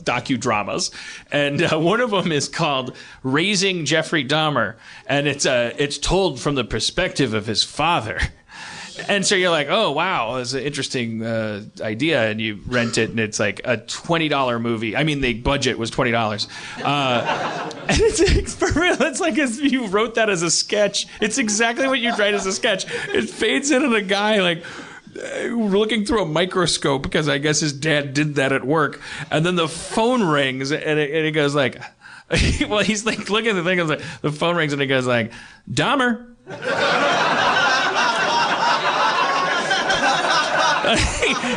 docudramas. And one of them is called Raising Jeffrey Dahmer, and it's told from the perspective of his father. And so you're like, oh wow, that's an interesting idea, and you rent it, and it's like a $20 movie. I mean, the budget was $20, and it's for real. It's like if you wrote that as a sketch. It's exactly what you'd write as a sketch. It fades in on a guy like looking through a microscope because I guess his dad did that at work, and then the phone rings, and it goes like. Well, he's like looking at the thing, like, the phone rings and he goes like, Dahmer.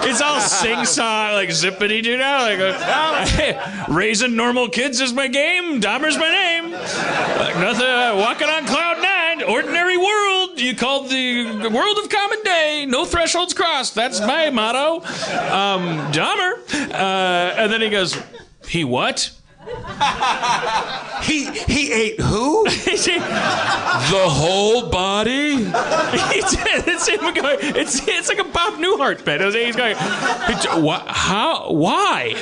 It's all sing-song, like zippity-doo now. Like, raising normal kids is my game. Dahmer's my name. Like, nothing. Walking on cloud nine. Ordinary world. You called the world of common day. No thresholds crossed. That's my motto. Dahmer. And then he goes, he what? He ate who? The whole body? It's him going. It's like a Bob Newhart bit. He's going. How? Why?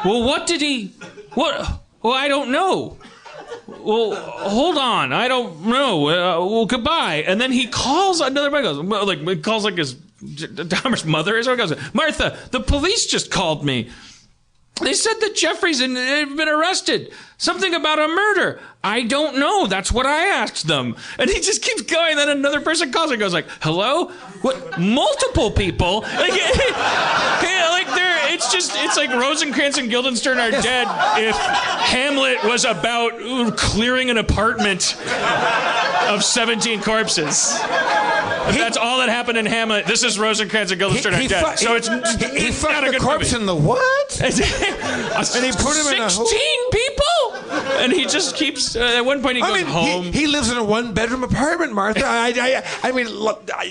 Well, what did he? What? Well, I don't know. Well, hold on. I don't know. Well, goodbye. And then he calls another. He calls like his Dahmer's mother. So he goes, Martha, the police just called me. They said that Jeffrey's been arrested. Something about a murder. I don't know. That's what I asked them. And he just keeps going. Then another person calls and goes like, hello? What? Multiple people? It's like Rosencrantz and Guildenstern are dead if Hamlet was about clearing an apartment of 17 corpses. If that's all that happened in Hamlet, this is Rosencrantz and Guildenstern are dead. So he fucked not a the good corpse movie. in the what? And he put him in a 16 people? And he just keeps. At one point, he goes home. He lives in a one-bedroom apartment, Martha. I mean,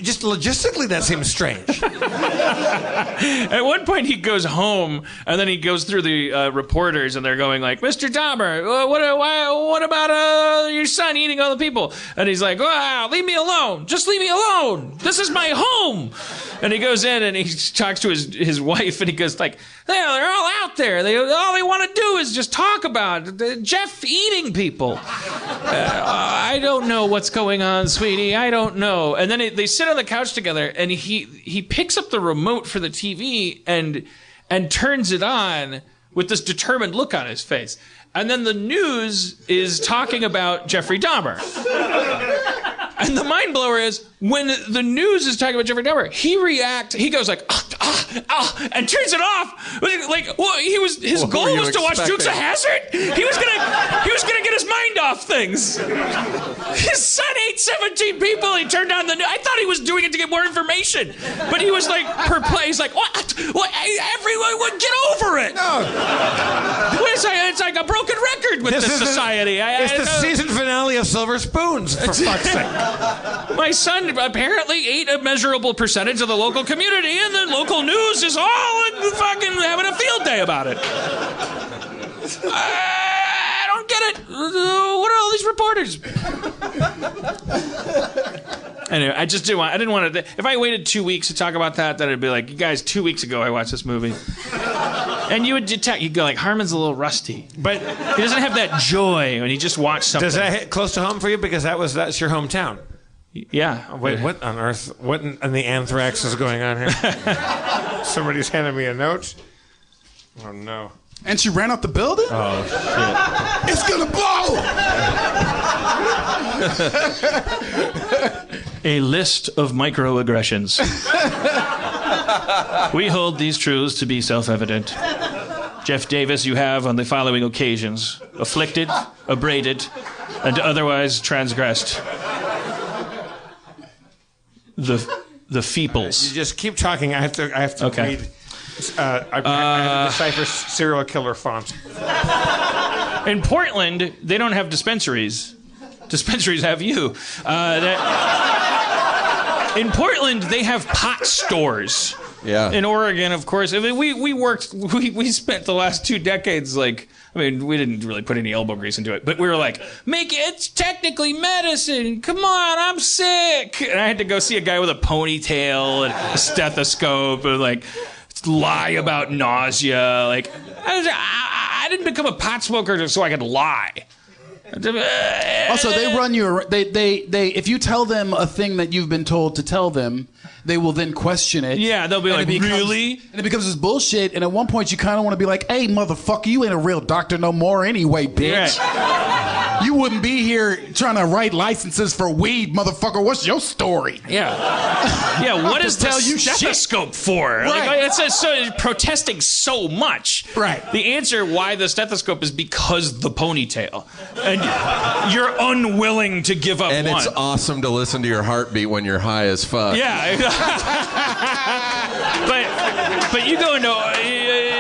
just logistically, that seems strange. At one point, he goes home, and then he goes through the reporters, and they're going like, "Mr. Dahmer, what about your son eating all the people?" And he's like, "Wow, leave me alone. Just leave me alone. This is my home." And he goes in and he talks to his wife, and he goes like, they're all out there. All they want to do is just talk about Jeff eating people. I don't know what's going on, sweetie. I don't know. And then they sit on the couch together, and he picks up the remote for the TV and turns it on with this determined look on his face. And then the news is talking about Jeffrey Dahmer. And the mind blower is when the news is talking about Jeffrey Dahmer, he goes like, and turns it off. Like, well, his What goal were you was to watch Dukes of expecting? Hazzard. He was gonna get his mind off things. His son ate 17 people. He turned on the news. I thought he was doing it to get more information, but he was like perplexed. He's like, what? Everyone would get over it. No. It's like a broken record with this society. It's the season finale of Silver Spoons, for fuck's sake. My son apparently ate a measurable percentage of the local community, and the local news is all fucking having a field day about it. I don't get it. What are all these reporters? Anyway, I didn't want to. If I waited 2 weeks to talk about that, then it'd be like, you guys, 2 weeks ago I watched this movie. And you would detect, you'd go like, Harmon's a little rusty. But he doesn't have that joy when he just watched something. Does that hit close to home for you? Because that's your hometown. Yeah. Wait, what on earth? What in the anthrax is going on here? Somebody's handed me a note. Oh, no. And she ran out the building? Oh, shit. It's gonna blow! A list of microaggressions. We hold these truths to be self-evident. Jeff Davis, you have on the following occasions afflicted, abraded, and otherwise transgressed the feeples. You just keep talking. I have to Okay. read. I have to decipher serial killer font. In Portland, they don't have dispensaries. Dispensaries have you. In Portland, they have pot stores. Yeah. In Oregon, of course. I mean, we spent the last 2 decades we didn't really put any elbow grease into it, but we were like, it's technically medicine. Come on, I'm sick. And I had to go see a guy with a ponytail and a stethoscope and like lie about nausea. Like, I didn't become a pot smoker so I could lie. Also, they run you. They if you tell them a thing that you've been told to tell them, they will then question it. Yeah, they'll be like, really? And it becomes this bullshit. And at one point, you kind of want to be like, "Hey, motherfucker, you ain't a real doctor no more, anyway, bitch. Right. You wouldn't be here trying to write licenses for weed, motherfucker. What's your story?" Yeah. What is the stethoscope for? Right. It's protesting so much. Right. The answer why the stethoscope is because the ponytail, and you're unwilling to give up. And one. it's awesome to listen to your heartbeat when you're high as fuck. Yeah. But you go into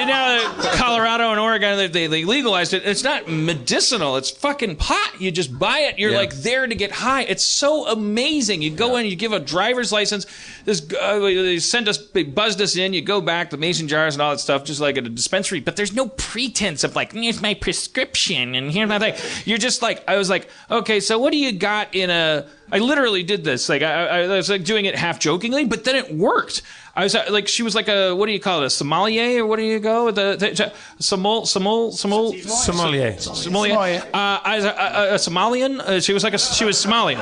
now Colorado and Oregon, they legalized it. It's not medicinal. It's fucking pot. You just buy it. You're like there to get high. It's so amazing. You go in, you give a driver's license. They buzzed us in. You go back, the mason jars and all that stuff, just like at a dispensary. But there's no pretense of like, here's my prescription and here's my thing. You're just like, I was like, okay, so what do you got in a... I literally did this. Like I was like doing it half jokingly, but then it worked. I was like, she was like a, what do you call it, a sommelier, or what do you go? Sommelier. I was a Somalian. She was Somalian.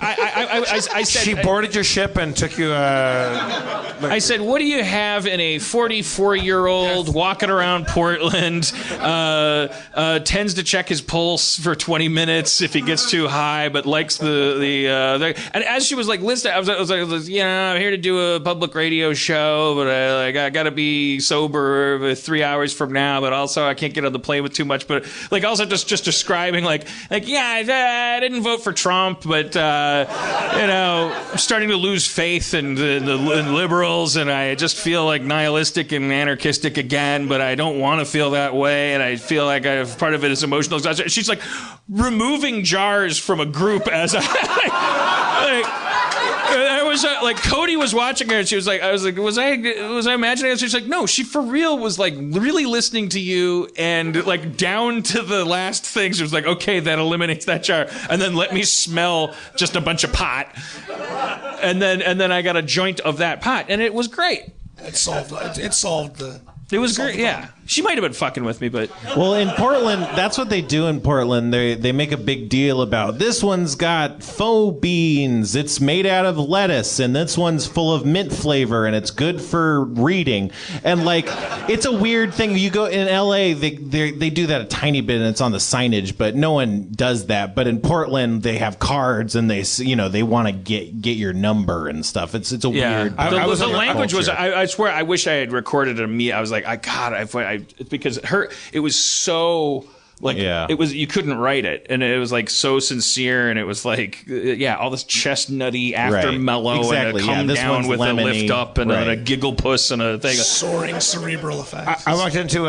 I said she boarded your ship and took you. I said, what do you have in a 44-year-old walking around Portland, tends to check his pulse for 20 minutes if he gets too high, but likes the and as she was like listening, I was like, yeah, I'm here to do a public radio show, but I got to be sober 3 hours from now, but also I can't get on the plane with too much, but like also just describing like yeah, I didn't vote for Trump, but I'm starting to lose faith in the liberals, and I just feel like nihilistic and anarchistic again, but I don't want to feel that way, and I feel like part of it is emotional exhaustion. She's like removing jars from a group as I was like Cody was watching her and she was like, I was like, was I imagining it? She's like, no, she for real was like really listening to you and like down to the last thing. She was like, okay, that eliminates that jar, and then let me smell just a bunch of pot, and then I got a joint of that pot, and it was great. It solved the It was great. Yeah, she might have been fucking with me, but Well, in Portland, that's what they do in Portland. They make a big deal about this one's got faux beans. It's made out of lettuce, and this one's full of mint flavor, and it's good for reading. And like, it's a weird thing. You go in LA, they do that a tiny bit, and it's on the signage, but no one does that. But in Portland, they have cards, and they want to get your number and stuff. It's a weird. The language was. I swear, I wish I had recorded it. I was like, because it was so like it was, you couldn't write it, and it was like so sincere, and it was like all this chestnutty after mellow and a come down with lemony, a lift up and a giggle puss and a thing. Soaring cerebral effects. I walked into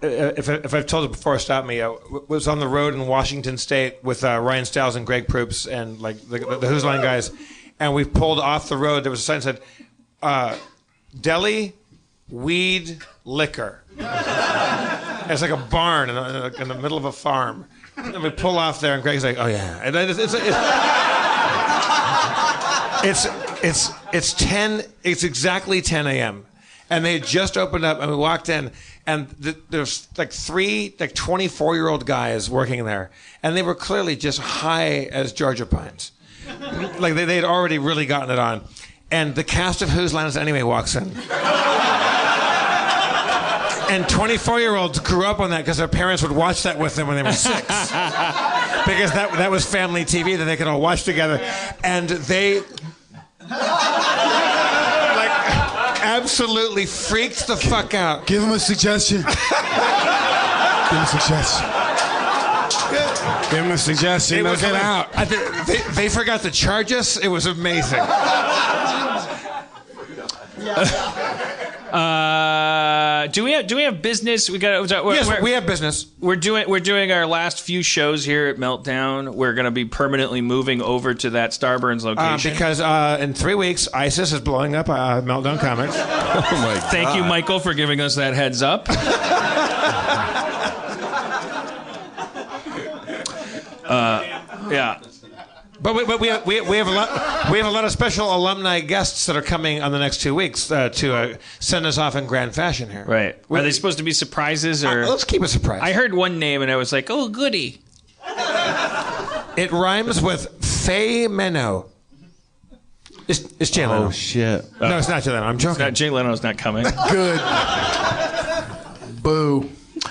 if I've told it before, stop me. I was on the road in Washington State with Ryan Stiles and Greg Proops and like the Who's Line guys, and we pulled off the road. There was a sign that said, "Deli, weed, liquor." It's like a barn in the middle of a farm. And we pull off there, and Greg's like, "Oh yeah." And it's 10. It's exactly 10 a.m. And they had just opened up, and we walked in, and there's like 3 24-year-old guys working there, and they were clearly just high as Georgia pines. Like they had already really gotten it on. And the cast of Whose Line Is It Anyway walks in. And 24-year-olds grew up on that because their parents would watch that with them when they were 6. Because that was family TV that they could all watch together. And they like absolutely freaked the fuck out. Give him a suggestion. Give him a suggestion. Give him a suggestion. They'll get out. They forgot to charge us. It was amazing. Do we have business? Yes, we have business. We're doing our last few shows here at Meltdown. We're going to be permanently moving over to that Starburns location because in 3 weeks ISIS is blowing up Meltdown Comics. Oh my God. Thank you, Michael, for giving us that heads up. Yeah. But we have a lot of special alumni guests that are coming on the next 2 weeks to send us off in grand fashion here. Right. Are they supposed to be surprises or? Let's keep it surprise. I heard one name and I was like, oh, goody. It rhymes with Faye Meno. It's Jay Leno. Oh shit! No, it's not Jay Leno. I'm joking. Jay Leno's not coming. Good. Boo.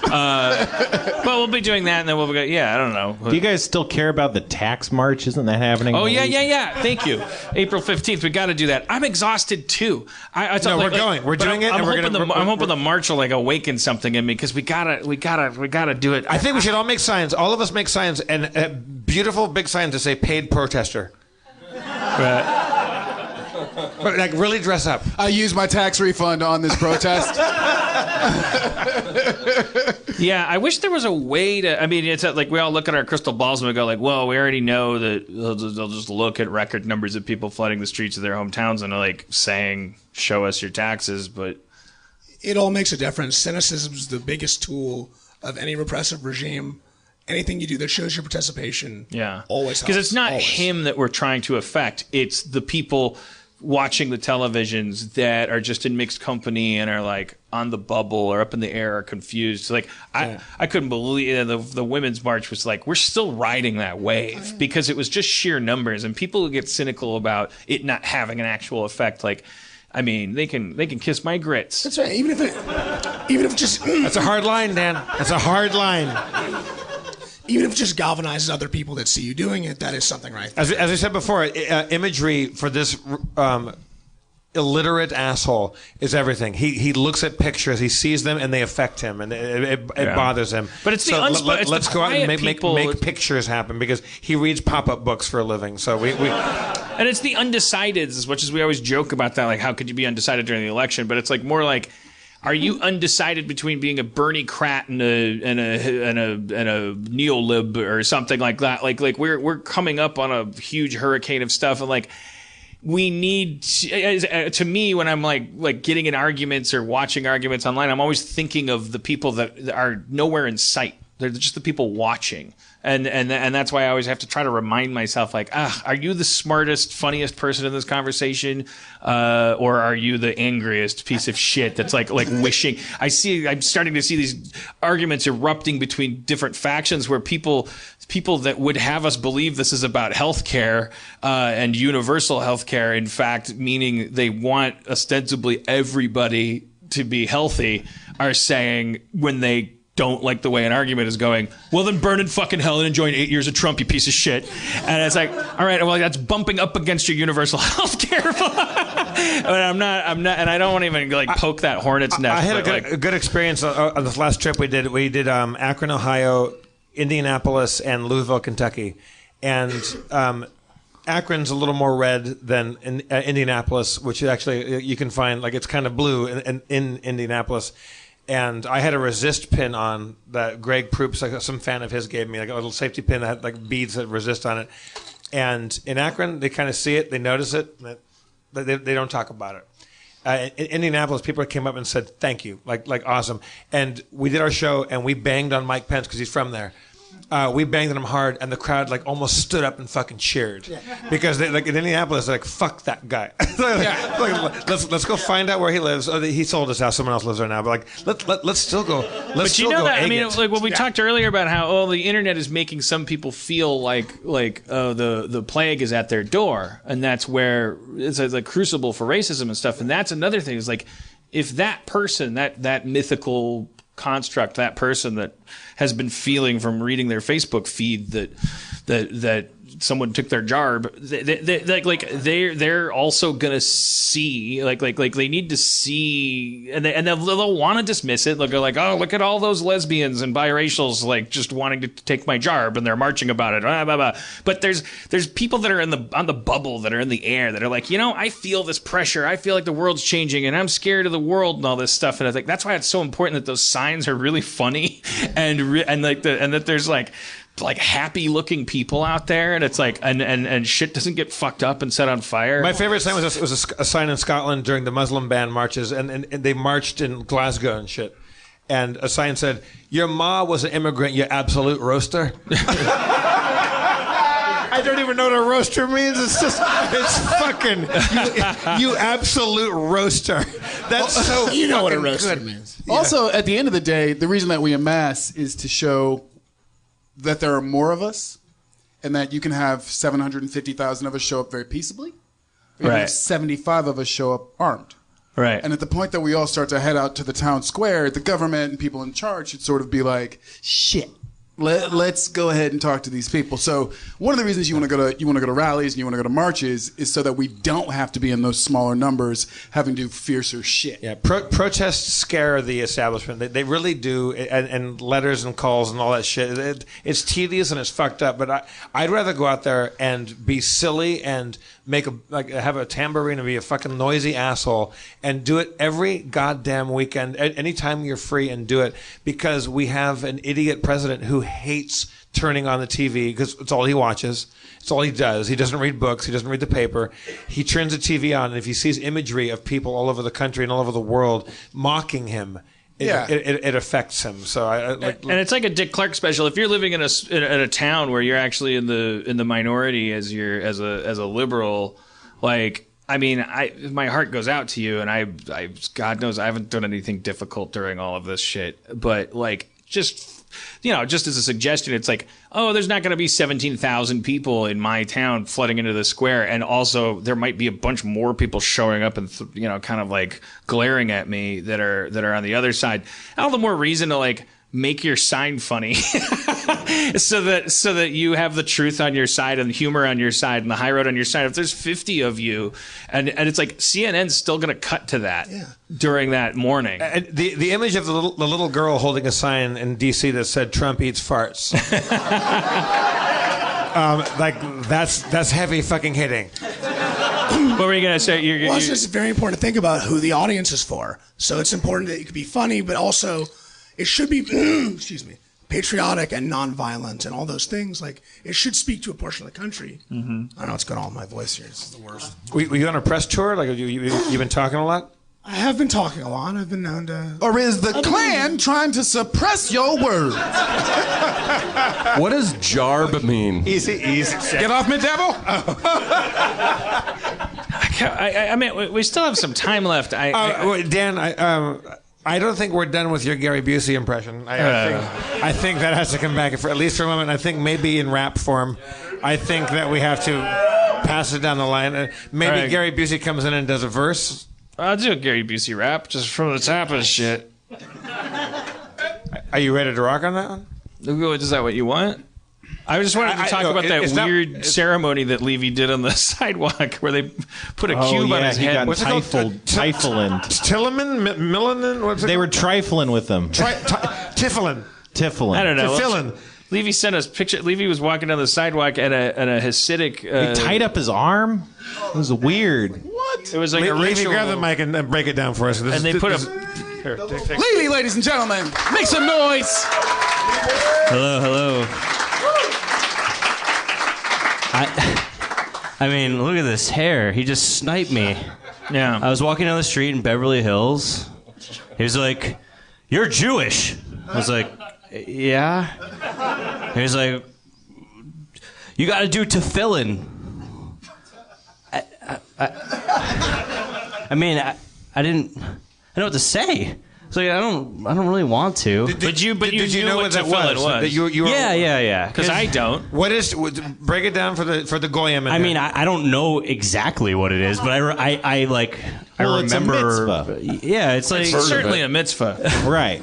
Well, we'll be doing that, and then we'll be. I don't know. Do you guys still care about the tax march? Isn't that happening? Oh yeah. Thank you. April 15th. We got to do that. I'm exhausted too. We're going. We're doing it. I'm and hoping the march will like awaken something in me because we gotta do it. I think we should all make signs. All of us make signs and beautiful big signs that say "paid protester." Right. But like really dress up. I use my tax refund on this protest. Yeah, I wish there was a way to. I mean, it's like we all look at our crystal balls and we go like, "Well, we already know that they'll just look at record numbers of people flooding the streets of their hometowns and like saying, show us your taxes." But it all makes a difference. Cynicism is the biggest tool of any repressive regime. Anything you do that shows your participation, always helps. Because it's not him that we're trying to affect; it's the people watching the televisions that are just in mixed company and are like on the bubble or up in the air or confused. Like I couldn't believe the women's march was like, we're still riding that wave because it was just sheer numbers, and people who get cynical about it not having an actual effect, like, I mean, they can kiss my grits. That's right. Even if just that's a hard line, Dan. That's a hard line. Even if it just galvanizes other people that see you doing it, that is something right there. As I said before, imagery for this illiterate asshole is everything. He looks at pictures, he sees them, and they affect him, and it bothers him. But it's let's go out and make pictures happen because he reads pop-up books for a living. So we and it's the undecideds, as much as we always joke about that. Like, how could you be undecided during the election? But it's like more like, are you undecided between being a Bernie Krat and a neolib or something like that? Like we're coming up on a huge hurricane of stuff, and like we need to me when I'm like getting in arguments or watching arguments online, I'm always thinking of the people that are nowhere in sight. They're just the people watching. And that's why I always have to try to remind myself, like, are you the smartest, funniest person in this conversation? Or are you the angriest piece of shit that's like wishing? I'm starting to see these arguments erupting between different factions where people that would have us believe this is about healthcare and universal healthcare, in fact, meaning they want ostensibly everybody to be healthy, are saying when they don't like the way an argument is going, well, then burn in fucking hell and enjoy 8 years of Trump, you piece of shit. And it's like, all right, well, that's bumping up against your universal health care. But I'm not, and I don't want to even like poke that hornet's nest. I had a good experience on this last trip we did. We did Akron, Ohio, Indianapolis, and Louisville, Kentucky. And Akron's a little more red than Indianapolis, which actually you can find, like, it's kind of blue in Indianapolis. And I had a resist pin on that Greg Proops, like some fan of his, gave me, like a little safety pin that had like beads that resist on it. And in Akron, they kind of see it, they notice it, they don't talk about it. In Indianapolis, people came up and said thank you, like awesome. And we did our show and we banged on Mike Pence because he's from there. We banged on him hard, and the crowd like almost stood up and fucking cheered because they, like in Indianapolis, they're like, "Fuck that guy." Let's go find out where he lives. Oh, he sold his house; someone else lives there now. But like, let's still go. But you know that, I mean, like when we talked earlier about how the internet is making some people feel like the plague is at their door, and that's where it's a crucible for racism and stuff. And that's another thing is like, if that person, that mythical construct, that person that has been feeling from reading their Facebook feed that someone took their job, they're also gonna see like they need to see, and they'll want to dismiss it. They'll go like, oh, look at all those lesbians and biracials like just wanting to take my job, and they're marching about it. Blah, blah, blah. But there's people that are on the bubble, that are in the air, that are like, I feel this pressure. I feel like the world's changing, and I'm scared of the world and all this stuff. And I think that's why it's so important that those signs are really funny and that there's like happy looking people out there, and it's like and shit doesn't get fucked up and set on fire. My favorite sign was a sign in Scotland during the Muslim ban marches, and they marched in Glasgow and shit. And a sign said, "Your ma was an immigrant, you absolute roaster." I don't even know what a roaster means. It's fucking you absolute roaster. That's so you know what a roaster good. means. Yeah. Also, at the end of the day, the reason that we amass is to show that there are more of us, and that you can have 750,000 of us show up very peaceably, or you can have 75 of us show up armed. Right. And at the point that we all start to head out to the town square, the government and people in charge should sort of be like, shit. Let's go ahead and talk to these people. So one of the reasons you want to go to rallies and you want to go to marches is so that we don't have to be in those smaller numbers having to do fiercer shit. Yeah, protests scare the establishment. They really do, and letters and calls and all that shit. It's tedious and it's fucked up. But I'd rather go out there and be silly and have a tambourine and be a fucking noisy asshole and do it every goddamn weekend, anytime you're free, and do it, because we have an idiot president who hates turning on the TV because it's all he watches. It's all he does. He doesn't read books. He doesn't read the paper. He turns the TV on, and if he sees imagery of people all over the country and all over the world mocking him, it affects him. So and it's like a Dick Clark special. If you're living in a town where you're actually in the minority as a liberal, like, I mean, my heart goes out to you, and I God knows I haven't done anything difficult during all of this shit, but like just as a suggestion, it's like, oh, there's not going to be 17,000 people in my town flooding into the square, and also there might be a bunch more people showing up and kind of like glaring at me that are on the other side. All the more reason to like make your sign funny so that you have the truth on your side and the humor on your side and the high road on your side. If there's 50 of you, and it's like CNN's still going to cut to that during that morning. And the image of the little girl holding a sign in D.C. that said Trump eats farts. That's heavy fucking hitting. What were you going to say? It's just very important to think about who the audience is for. So it's important that you can be funny, but also it should be, excuse me, patriotic and nonviolent and all those things. Like, it should speak to a portion of the country. I don't know what's going on with my voice here. This is the worst. Were you on a press tour? Like, you've been talking a lot? I have been talking a lot. I've been known to. Or is the Klan trying to suppress your words? What does jarb mean? Easy. Get off me, devil! I mean, we still have some time left. Dan, I don't think we're done with your Gary Busey impression. I think that has to come back for at least for a moment. I think maybe in rap form. I think that we have to pass it down the line. Maybe Right. Gary Busey comes in and does a verse. I'll do a Gary Busey rap just from the top of the shit. Are you ready to rock on that one? Is that what you want? I just wanted to talk about that weird ceremony that Levy did on the sidewalk where they put a cube on his he head. got What's it called? Trifling. Tilleman? Millinan? What's it They were trifling with them. Tifflin. Tiffling. I don't know. Tifflin. Levy sent us picture. Levy was walking down the sidewalk at a Hasidic. He tied up his arm. It was weird. What? It was like a Levy, ritual. grab the mic and break it down for us. And they put a. Here, take- Levy, ladies and gentlemen, make some noise! Hello. I mean, look at this hair. He just sniped me. Yeah. I was walking down the street in Beverly Hills. He was like, "You're Jewish." I was like, "Yeah." He was like, "You got to do tefillin." I mean, I didn't know what to say. So I don't really want to. Did you know what what that tefillin was? was? That you were, Yeah. Because I don't. What is? Break it down for the goyim. I mean, I don't know exactly what it is, but I remember. It's a mitzvah. Yeah, it's like It's certainly a mitzvah. Right.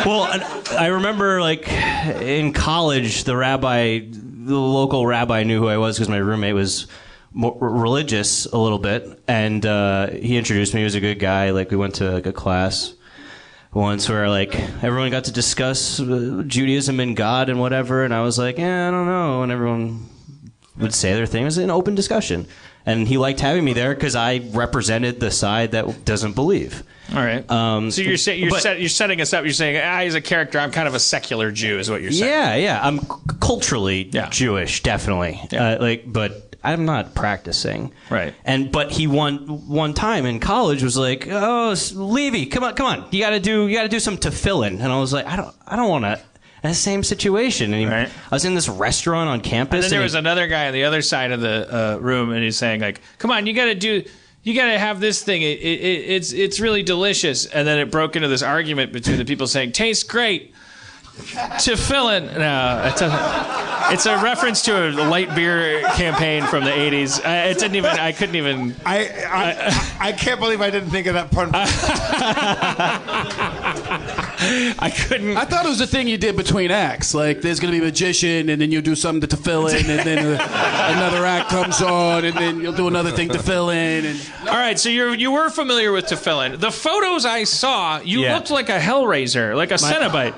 Well, I remember like in college, the local rabbi knew who I was because my roommate was more religious a little bit, and he introduced me. He was a good guy. Like we went to like a class once where like everyone got to discuss Judaism and God and whatever, and I was like, I don't know, and everyone would say their thing. It was an open discussion, and he liked having me there because I represented the side that doesn't believe. All right. So you're setting us up. You're saying, as a character, I'm kind of a secular Jew, is what you're saying. Yeah. I'm culturally Jewish, definitely. Yeah. But I'm not practicing. Right. But he one time in college was like, "Oh, Levy, come on, you got to do some tefillin," and I was like, I don't want to. In the same situation, and I was in this restaurant on campus. And then there was another guy on the other side of the room, and he's saying like, "Come on, you got to have this thing. It's really delicious." And then it broke into this argument between the people saying, "Tastes great." Tefillin. No, it's a reference to a light beer campaign from the 80s. It didn't even. I couldn't even. I can't believe I didn't think of that pun. I couldn't. I thought it was a thing you did between acts. Like, there's going to be a magician, and then you'll do something to fill in, and then another act comes on, and then you'll do another thing to fill in. And all right, so you were familiar with tefillin. The photos I saw, you looked like a Hellraiser, like a Cenobite.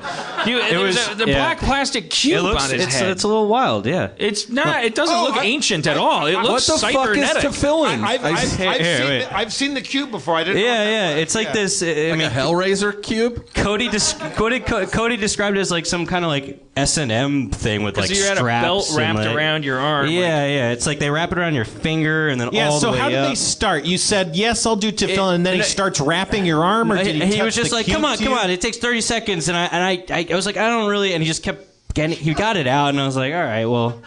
There was the black plastic cube on his head. It's a little wild, yeah. It's not. It doesn't look ancient at all. It looks what the fuck is cybernetic. tefillin? I've seen the cube before. I didn't. Yeah. It's like this. I mean, a Hellraiser cube? Cody described it as like some kind of like S&M thing with like you straps. had a belt wrapped and, like, around your arm. Yeah. It's like they wrap it around your finger and then all the so way how did up. they start? You said, yes, I'll do tefillin, and then he starts wrapping your arm, or did he He touch was just the like, cube come on, to you? it takes 30 seconds. And I was like, I don't really, and he just kept getting, he got it out, and I was like, all right, well,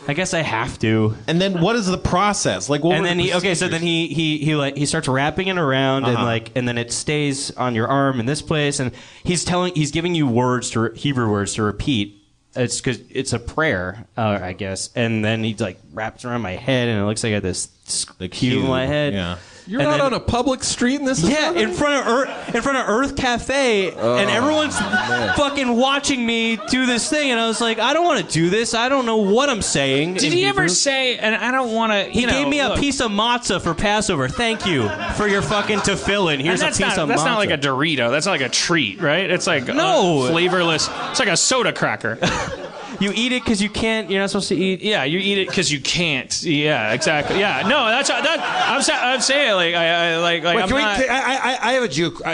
I guess I have to. And then what is the process? Like, what and were then the he starts wrapping it around and then it stays on your arm in this place, and he's giving you Hebrew words to repeat. It's because it's a prayer, I guess. And then he like wraps around my head, and it looks like I got this cube in my head. Yeah. You're out on a public street and this is in front of Earth Cafe, and everyone's fucking watching me do this thing, and I was like, I don't want to do this. I don't know what I'm saying. Did he ever say? And I don't want to. He gave me a piece of matzah for Passover. Thank you for your fucking tefillin. Here's a piece of matzah. That's not like a Dorito. That's not like a treat, right? It's like flavorless. It's like a soda cracker. You eat it because you can't. You're not supposed to eat. Yeah, you eat it because you can't. Yeah, exactly. Yeah, no, I'm saying like Wait, I'm not. I have a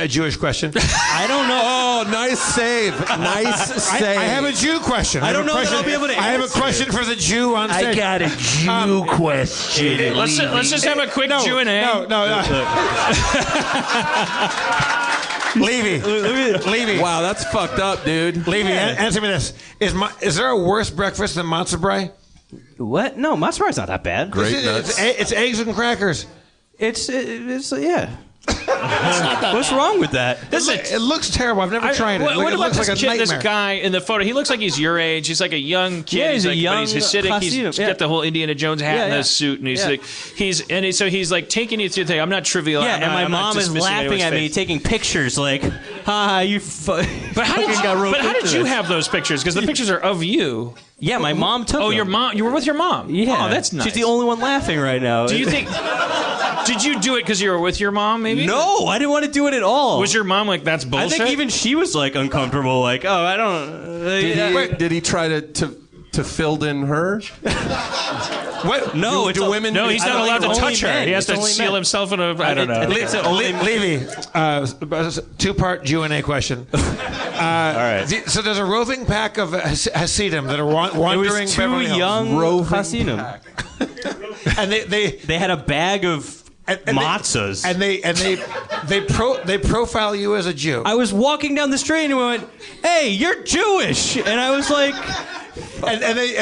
Jewish question. I don't know. Oh, nice save. Nice save. I have a Jew question. I don't know that I'll be able to I have a answer question for the Jew on stage. I got a Jew question. Let's just have a quick Q&A. No. Levy. Wow, that's fucked up, dude. Levy, answer me this: is there a worse breakfast than matzo brie? What? No, matzo brie's not that bad. Great nuts. It's eggs and crackers. It's yeah. What's wrong with that? It looks terrible. I've never tried it. What it about looks like a nightmare. this guy in the photo? He looks like he's your age. He's like a young kid. Yeah, he's a like, young but he's Hasidic. He's Hasidim, got the whole Indiana Jones hat and the suit, and he's like, so he's like taking you through the thing. I'm not trivial. Yeah, I'm my not mom is laughing at me, taking pictures like, "Ha, you." But how did you have those pictures? Because the pictures are of you. Yeah, my mom took them. Your mom. You were with your mom. Yeah. Oh, that's nice. She's the only one laughing right now. Do you think? Did you do it because you were with your mom? Maybe. No, I didn't want to do it at all. Was your mom like, that's bullshit? I think even she was like uncomfortable. Like, oh, I don't. Did he try to fill in her? What? No, do women? No, he's not allowed to touch her. Men. He has to It's seal men. himself in a. I don't know. Levy, two-part Q&A question. All right. So there's a roving pack of Hasidim that are wandering. It was two Beverly Hills. young Hasidim, and they had a bag of matzahs, and they profile you as a Jew. I was walking down the street and went, "Hey, you're Jewish," and I was like. And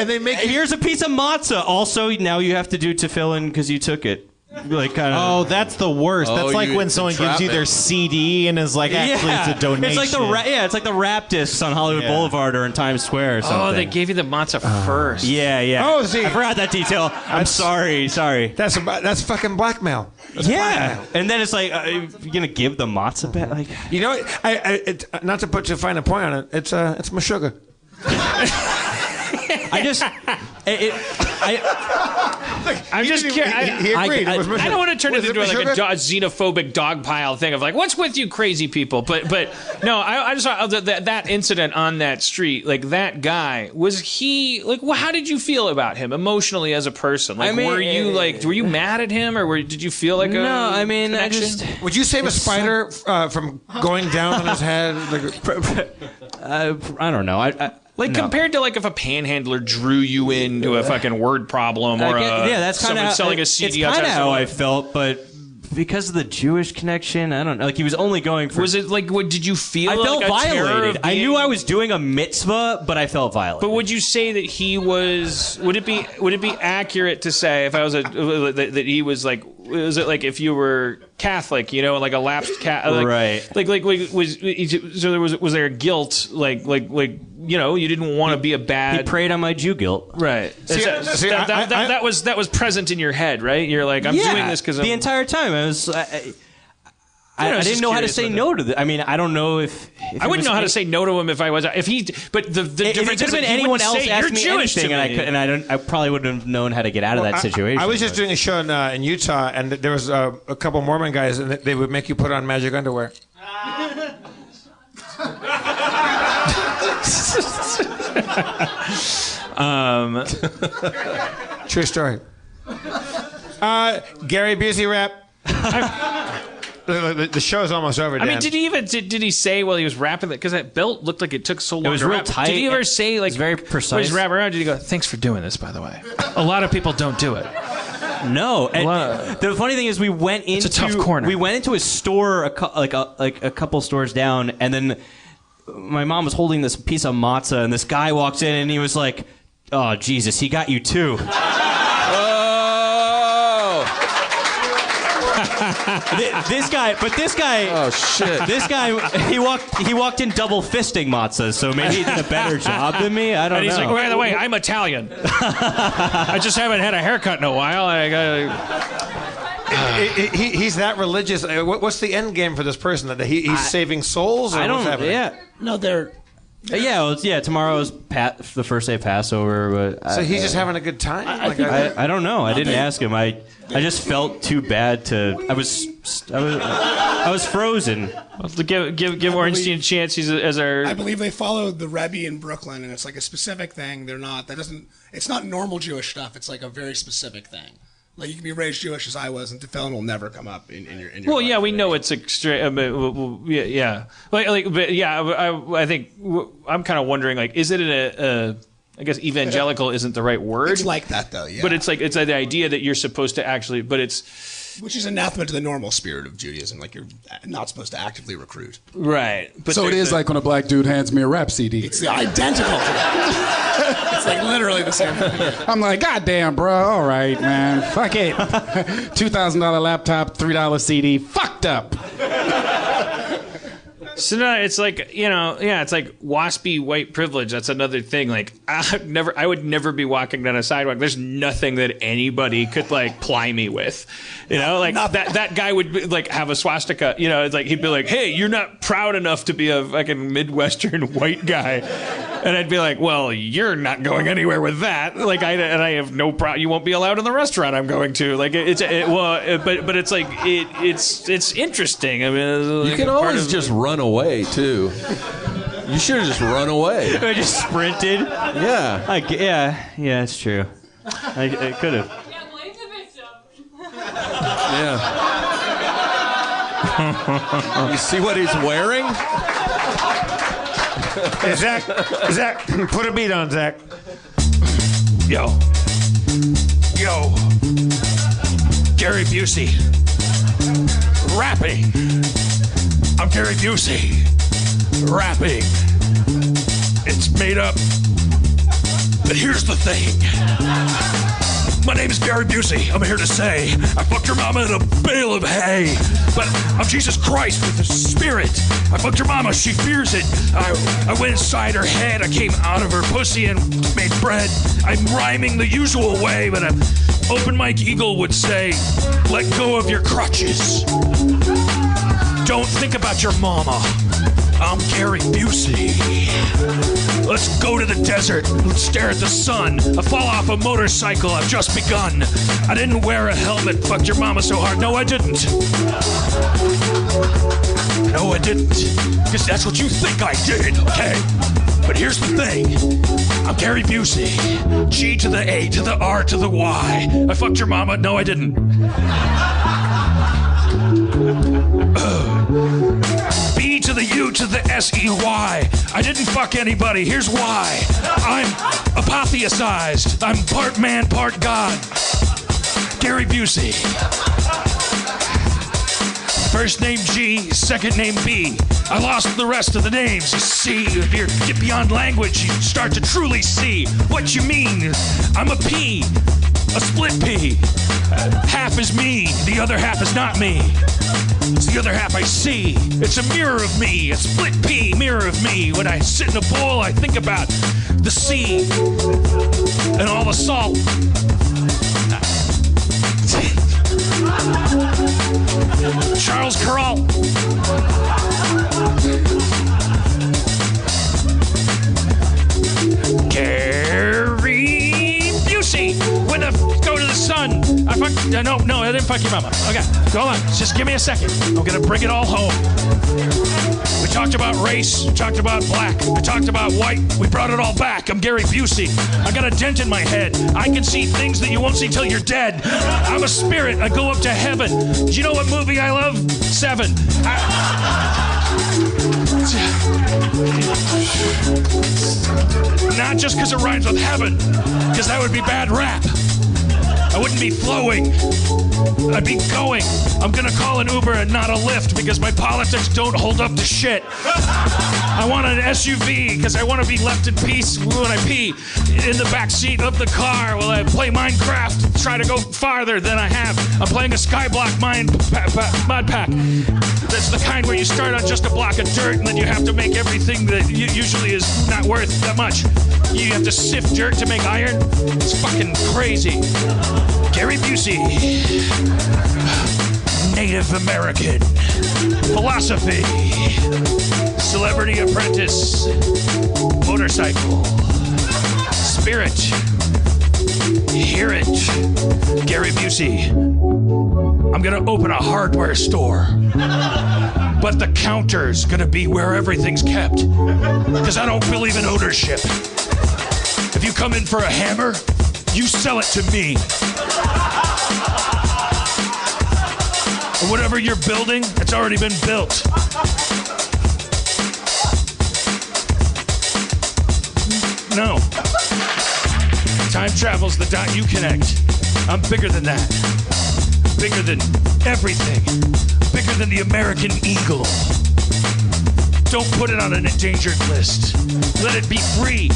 they make here's a piece of matzah. Also, now you have to do tefillin because you took it. Like kind of. Oh, that's the worst. That's like when someone gives you their CD and is like, actually, it's a donation. It's like it's like the rap discs on Hollywood Boulevard or in Times Square or something. Oh, they gave you the matzah first. Yeah. Oh, see, I forgot that detail. I'm sorry. That's fucking blackmail. That's blackmail. And then it's like, you're gonna give the matzah back? Like, you know, not to put too fine a point on it. It's Meshuggah. I'm just curious. He agreed. I don't want to turn it into like a xenophobic dogpile thing of like, what's with you crazy people? But no, I just thought that incident on that street, like that guy, was he like? Well, how did you feel about him emotionally as a person? Like, were you mad at him, or did you feel like no? I mean, connection? Would you save a spider from going down on his head? I don't know. Compared to like if a panhandler drew you into a fucking word problem or that's kind of selling a CD. It's kind of how I felt, but because of the Jewish connection, I don't know. Like he was only going for. Was it like? What did you feel? I felt like violated. I knew I was doing a mitzvah, but I felt violated. But would you say that he was? Would it be accurate to say if I was that he was like? Was it like if you were Catholic, you know, like a lapsed Catholic, right? Like was there guilt? Like you know, you didn't want to be a bad. He preyed on my Jew guilt, right? That was present in your head, right? You're like, I'm doing this because the entire time I was. I didn't know how to say no to this. I mean, I don't know if I wouldn't know how to say no to him if I was. If he, but the difference is that anyone else asked me Jewish anything, I probably wouldn't have known how to get out of that situation. I was just doing a show in Utah, and there was a couple Mormon guys, and they would make you put on magic underwear. True story. Gary Busey rap. The show's almost over, Dan. I mean, did he say while he was rapping that? Because that belt looked like it took so long. It was to real rap. tight. Did he ever say like? It was very precise. When he's rapping around, did he go, "Thanks for doing this, by the way"? A lot of people don't do it. No. The funny thing is, we went into it's a tough corner. We went into a store, like a couple stores down, and then my mom was holding this piece of matzah, and this guy walked in, and he was like, "Oh Jesus, he got you too." This guy. Oh shit! This guy, he walked in double fisting matzahs, so maybe he did a better job than me. I don't know. And he's like, by the way, I'm Italian. I just haven't had a haircut in a while. He's that religious. What's the end game for this person? That he's saving souls? Or I don't. What's happening? Yeah. No, they're Tomorrow's the first day of Passover. But So he's just having a good time? I don't know. I didn't ask him. I just felt too bad to. I was frozen. Give Ornstein a chance. He's as our. I believe they follow the Rebbe in Brooklyn, and it's like a specific thing. It's not normal Jewish stuff. It's like a very specific thing. Like you can be raised Jewish as I was, and tefillin will never come up in your. Well, life. yeah, we know it's extreme. Yeah. I think I'm kind of wondering, like, is it I guess evangelical isn't the right word. It's like that though, yeah. But it's the idea that you're supposed to actually, which is anathema to the normal spirit of Judaism. Like you're not supposed to actively recruit. Right. But so it is like when a black dude hands me a rap CD. It's identical to that. It's like literally the same thing. I'm like, God damn, bro. All right, man. Fuck it. $2,000 laptop, $3 CD. Fucked up. So no, it's like, it's like waspy white privilege. That's another thing. Like I would never be walking down a sidewalk. There's nothing that anybody could like ply me with, that guy would like have a swastika. It's like he'd be like, hey, you're not proud enough to be a fucking Midwestern white guy, and I'd be like, well, you're not going anywhere with that. Like I have no problem. You won't be allowed in the restaurant I'm going to. Like but it's like it's interesting. I mean, you can always just run away too. You should have just run away. I just sprinted. Yeah. Yeah, it's true. I could have. Yeah. You see what he's wearing? Hey, Zach, put a beat on, Zach. Yo. Gary Busey. Rapping. I'm Gary Busey. Rapping. It's made up. But here's the thing. My name is Gary Busey. I'm here to say I fucked your mama in a bale of hay. But I'm Jesus Christ with the spirit. I fucked your mama. She fears it. I went inside her head. I came out of her pussy and made bread. I'm rhyming the usual way, but an open mic eagle would say, let go of your crutches. Don't think about your mama. I'm Gary Busey. Let's go to the desert. Let's stare at the sun. I fall off a motorcycle. I've just begun. I didn't wear a helmet. Fucked your mama so hard. No, I didn't. No, I didn't. Because that's what you think I did, okay? But here's the thing. I'm Gary Busey. G to the A to the R to the Y. I fucked your mama. No, I didn't. B to the U to the S-E-Y. I didn't fuck anybody. Here's why. I'm apotheosized. I'm part man, part God. Gary Busey. First name G, second name B. I lost the rest of the names. You see, if you get beyond language, you start to truly see what you mean. I'm a P, a split P. Half is me, the other half is not me. It's the other half I see. It's a mirror of me, a split P, mirror of me. When I sit in a pool, I think about the sea and all the salt. Charles Carroll. Gary Busey. When I go to the sun, I didn't fuck your mama. Okay, hold on. Just give me a second. I'm gonna bring it all home. We talked about race. We talked about black. We talked about white. We brought it all back. I'm Gary Busey. I got a dent in my head. I can see things that you won't see till you're dead. I'm a spirit. I go up to heaven. Do you know what movie I love? 7. Not just because it rhymes with heaven, because that would be bad rap. I wouldn't be flowing. I'd be going. I'm gonna call an Uber and not a Lyft because my politics don't hold up to shit. I want an SUV because I want to be left in peace when I pee in the back seat of the car while I play Minecraft, try to go farther than I have. I'm playing a Skyblock mod pack. That's the kind where you start on just a block of dirt and then you have to make everything that usually is not worth that much. You have to sift dirt to make iron. It's fucking crazy. Gary Busey. Native American. Philosophy. Celebrity Apprentice. motorcycle. Spirit. Hear it. Gary Busey. I'm gonna open a hardware store. But the counter's gonna be where everything's kept. Because I don't believe in ownership. If you come in for a hammer, you sell it to me. Or whatever you're building, it's already been built. No. Time travel's the dot you connect. I'm bigger than that. Bigger than everything. Bigger than the American eagle. Don't put it on an endangered list. Let it be free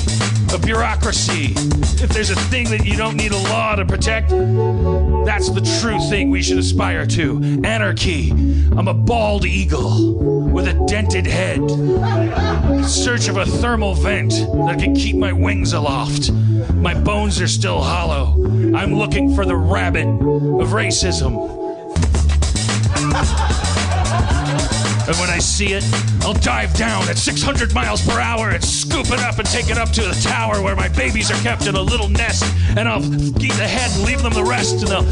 of bureaucracy. If there's a thing that you don't need a law to protect, that's the true thing we should aspire to. Anarchy. I'm a bald eagle with a dented head. In search of a thermal vent that can keep my wings aloft. My bones are still hollow. I'm looking for the rabbit of racism. And when I see it, I'll dive down at 600 miles per hour and scoop it up and take it up to the tower where my babies are kept in a little nest. And I'll eat the head and leave them the rest. And they'll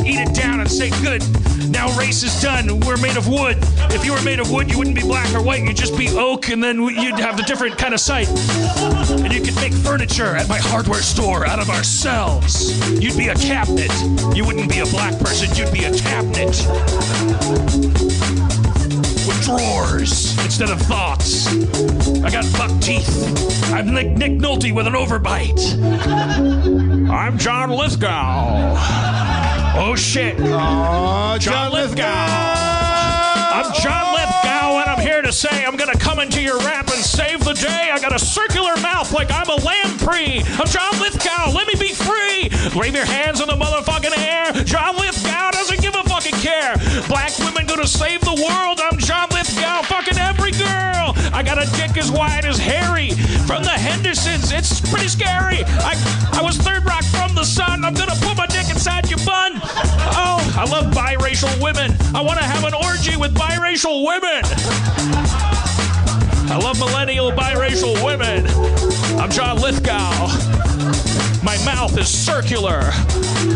eat it down and say, good, now race is done. We're made of wood. If you were made of wood, you wouldn't be black or white. You'd just be oak, and then you'd have a different kind of sight. And you could make furniture at my hardware store out of our cells. You'd be a cabinet. You wouldn't be a black person. You'd be a cabinet. With drawers instead of thoughts. I got buck teeth. I'm like Nick Nolte with an overbite. I'm John Lithgow. Oh shit. Oh, John Lithgow. I'm John Lithgow, and I'm here to say I'm gonna come into your rap and save the day. I got a circular mouth like I'm a lamprey. I'm John Lithgow. Let me be free. Wave your hands in the motherfucking air. John Lithgow doesn't give a fucking care. Black women gonna save the world. I'm John Lithgow, fucking every girl. I got a dick as wide as Harry from the Hendersons. It's pretty scary. I was Third Rock from the sun. I'm gonna put my dick inside your bun. Oh, I love biracial women. I want to have an orgy with biracial women. I love millennial biracial women. I'm John Lithgow. My mouth is circular,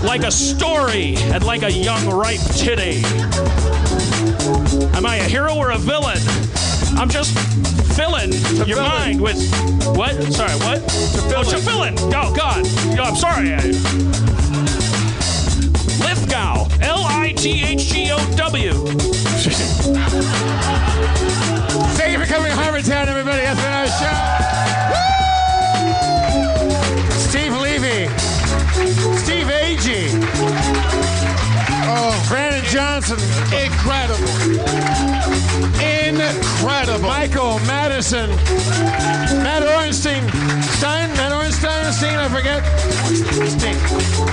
like a story, and like a young ripe titty. Am I a hero or a villain? I'm just filling your mind with what? Sorry, what? To villain. Oh God. No, I'm sorry. Lithgow. Lithgow. Thank you for coming to Harmontown, everybody. That's been our show. Steve Levy. Steve Agee. Oh, Brandon Johnson. Incredible. Incredible. Michael Madison. Matt Ornstein. I forget.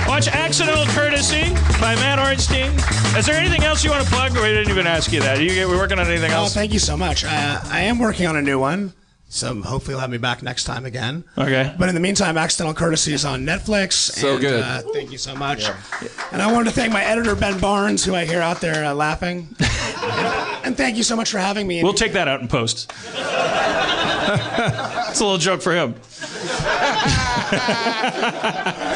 Watch Accidental Courtesy by Matt Ornstein. Is there anything else you want to plug? We didn't even ask you that. We're working on anything else? Oh, thank you so much. I am working on a new one, so hopefully you'll have me back next time again. Okay. But in the meantime, Accidental Courtesy is on Netflix. So good. Thank you so much. Yeah. And I wanted to thank my editor, Ben Barnes, who I hear out there laughing. And thank you so much for having me. We'll take that out in post. It's a little joke for him.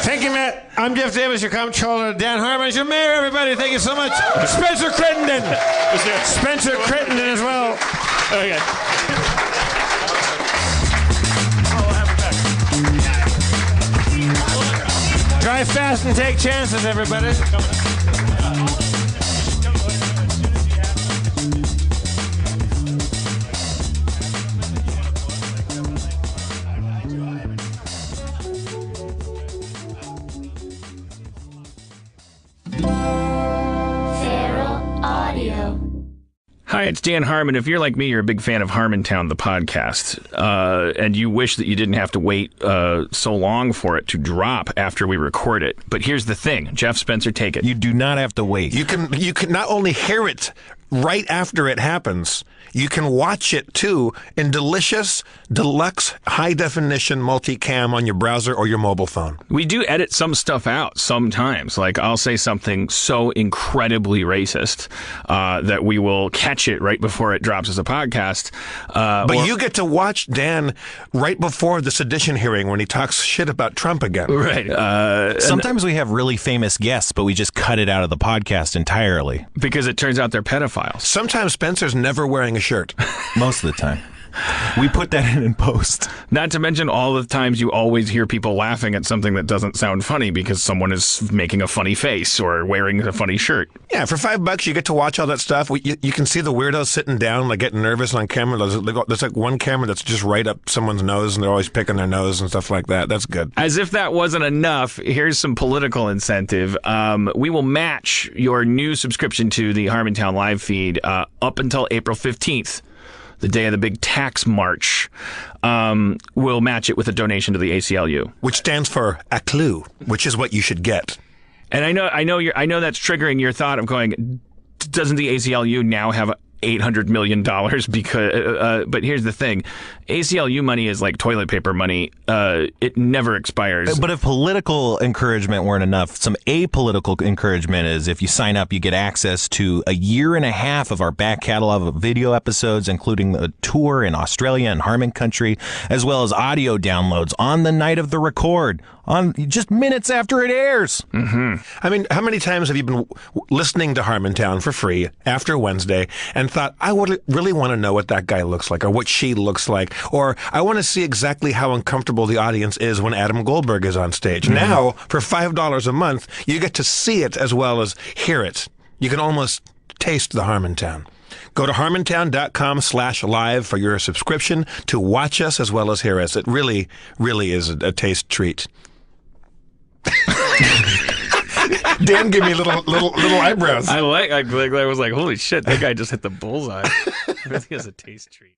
Thank you, Matt. I'm Jeff Davis, your comptroller. Dan Harmon, your mayor, everybody. Thank you so much. Spencer Crittenden. Spencer Crittenden as well. Okay. Drive fast and take chances, everybody. Hi, it's Dan Harmon. If you're like me, you're a big fan of Harmontown, the podcast, and you wish that you didn't have to wait so long for it to drop after we record it. But here's the thing. Jeff Spencer, take it. You do not have to wait. You can not only hear it right after it happens, you can watch it too in delicious, deluxe, high-definition multicam on your browser or your mobile phone. We do edit some stuff out sometimes. Like, I'll say something so incredibly racist that we will catch it right before it drops as a podcast. But you get to watch Dan right before the sedition hearing when he talks shit about Trump again. Right. Sometimes we have really famous guests, but we just cut it out of the podcast entirely. Because it turns out they're pedophiles. Sometimes Spencer's never wearing a shirt. Most of the time. We put that in post. Not to mention all the times you always hear people laughing at something that doesn't sound funny because someone is making a funny face or wearing a funny shirt. Yeah, for $5 you get to watch all that stuff. You can see the weirdos sitting down, like getting nervous on camera. There's like one camera that's just right up someone's nose, and they're always picking their nose and stuff like that. That's good. As if that wasn't enough, here's some political incentive. We will match your new subscription to the Harmontown live feed up until April 15th. The day of the big tax march, we'll match it with a donation to the ACLU, which stands for a clue, which is what you should get. And I know that's triggering your thought of going, doesn't the ACLU now have $800 million? Because, but here's the thing, ACLU money is like toilet paper money. It never expires. But if political encouragement weren't enough, some apolitical encouragement is if you sign up, you get access to a year and a half of our back catalog of video episodes, including the tour in Australia and Harmon Country, as well as audio downloads on the night of the record, on just minutes after it airs. Mm-hmm. I mean, how many times have you been listening to Harmontown for free after Wednesday and thought, I would really want to know what that guy looks like or what she looks like, or I want to see exactly how uncomfortable the audience is when Adam Goldberg is on stage. Mm-hmm. Now, for $5 a month, you get to see it as well as hear it. You can almost taste the Harmontown. Go to harmontown.com/live for your subscription to watch us as well as hear us. It really, really is a taste treat. Dan gave me little eyebrows. I was like, holy shit, that guy just hit the bullseye. I think it's a taste treat.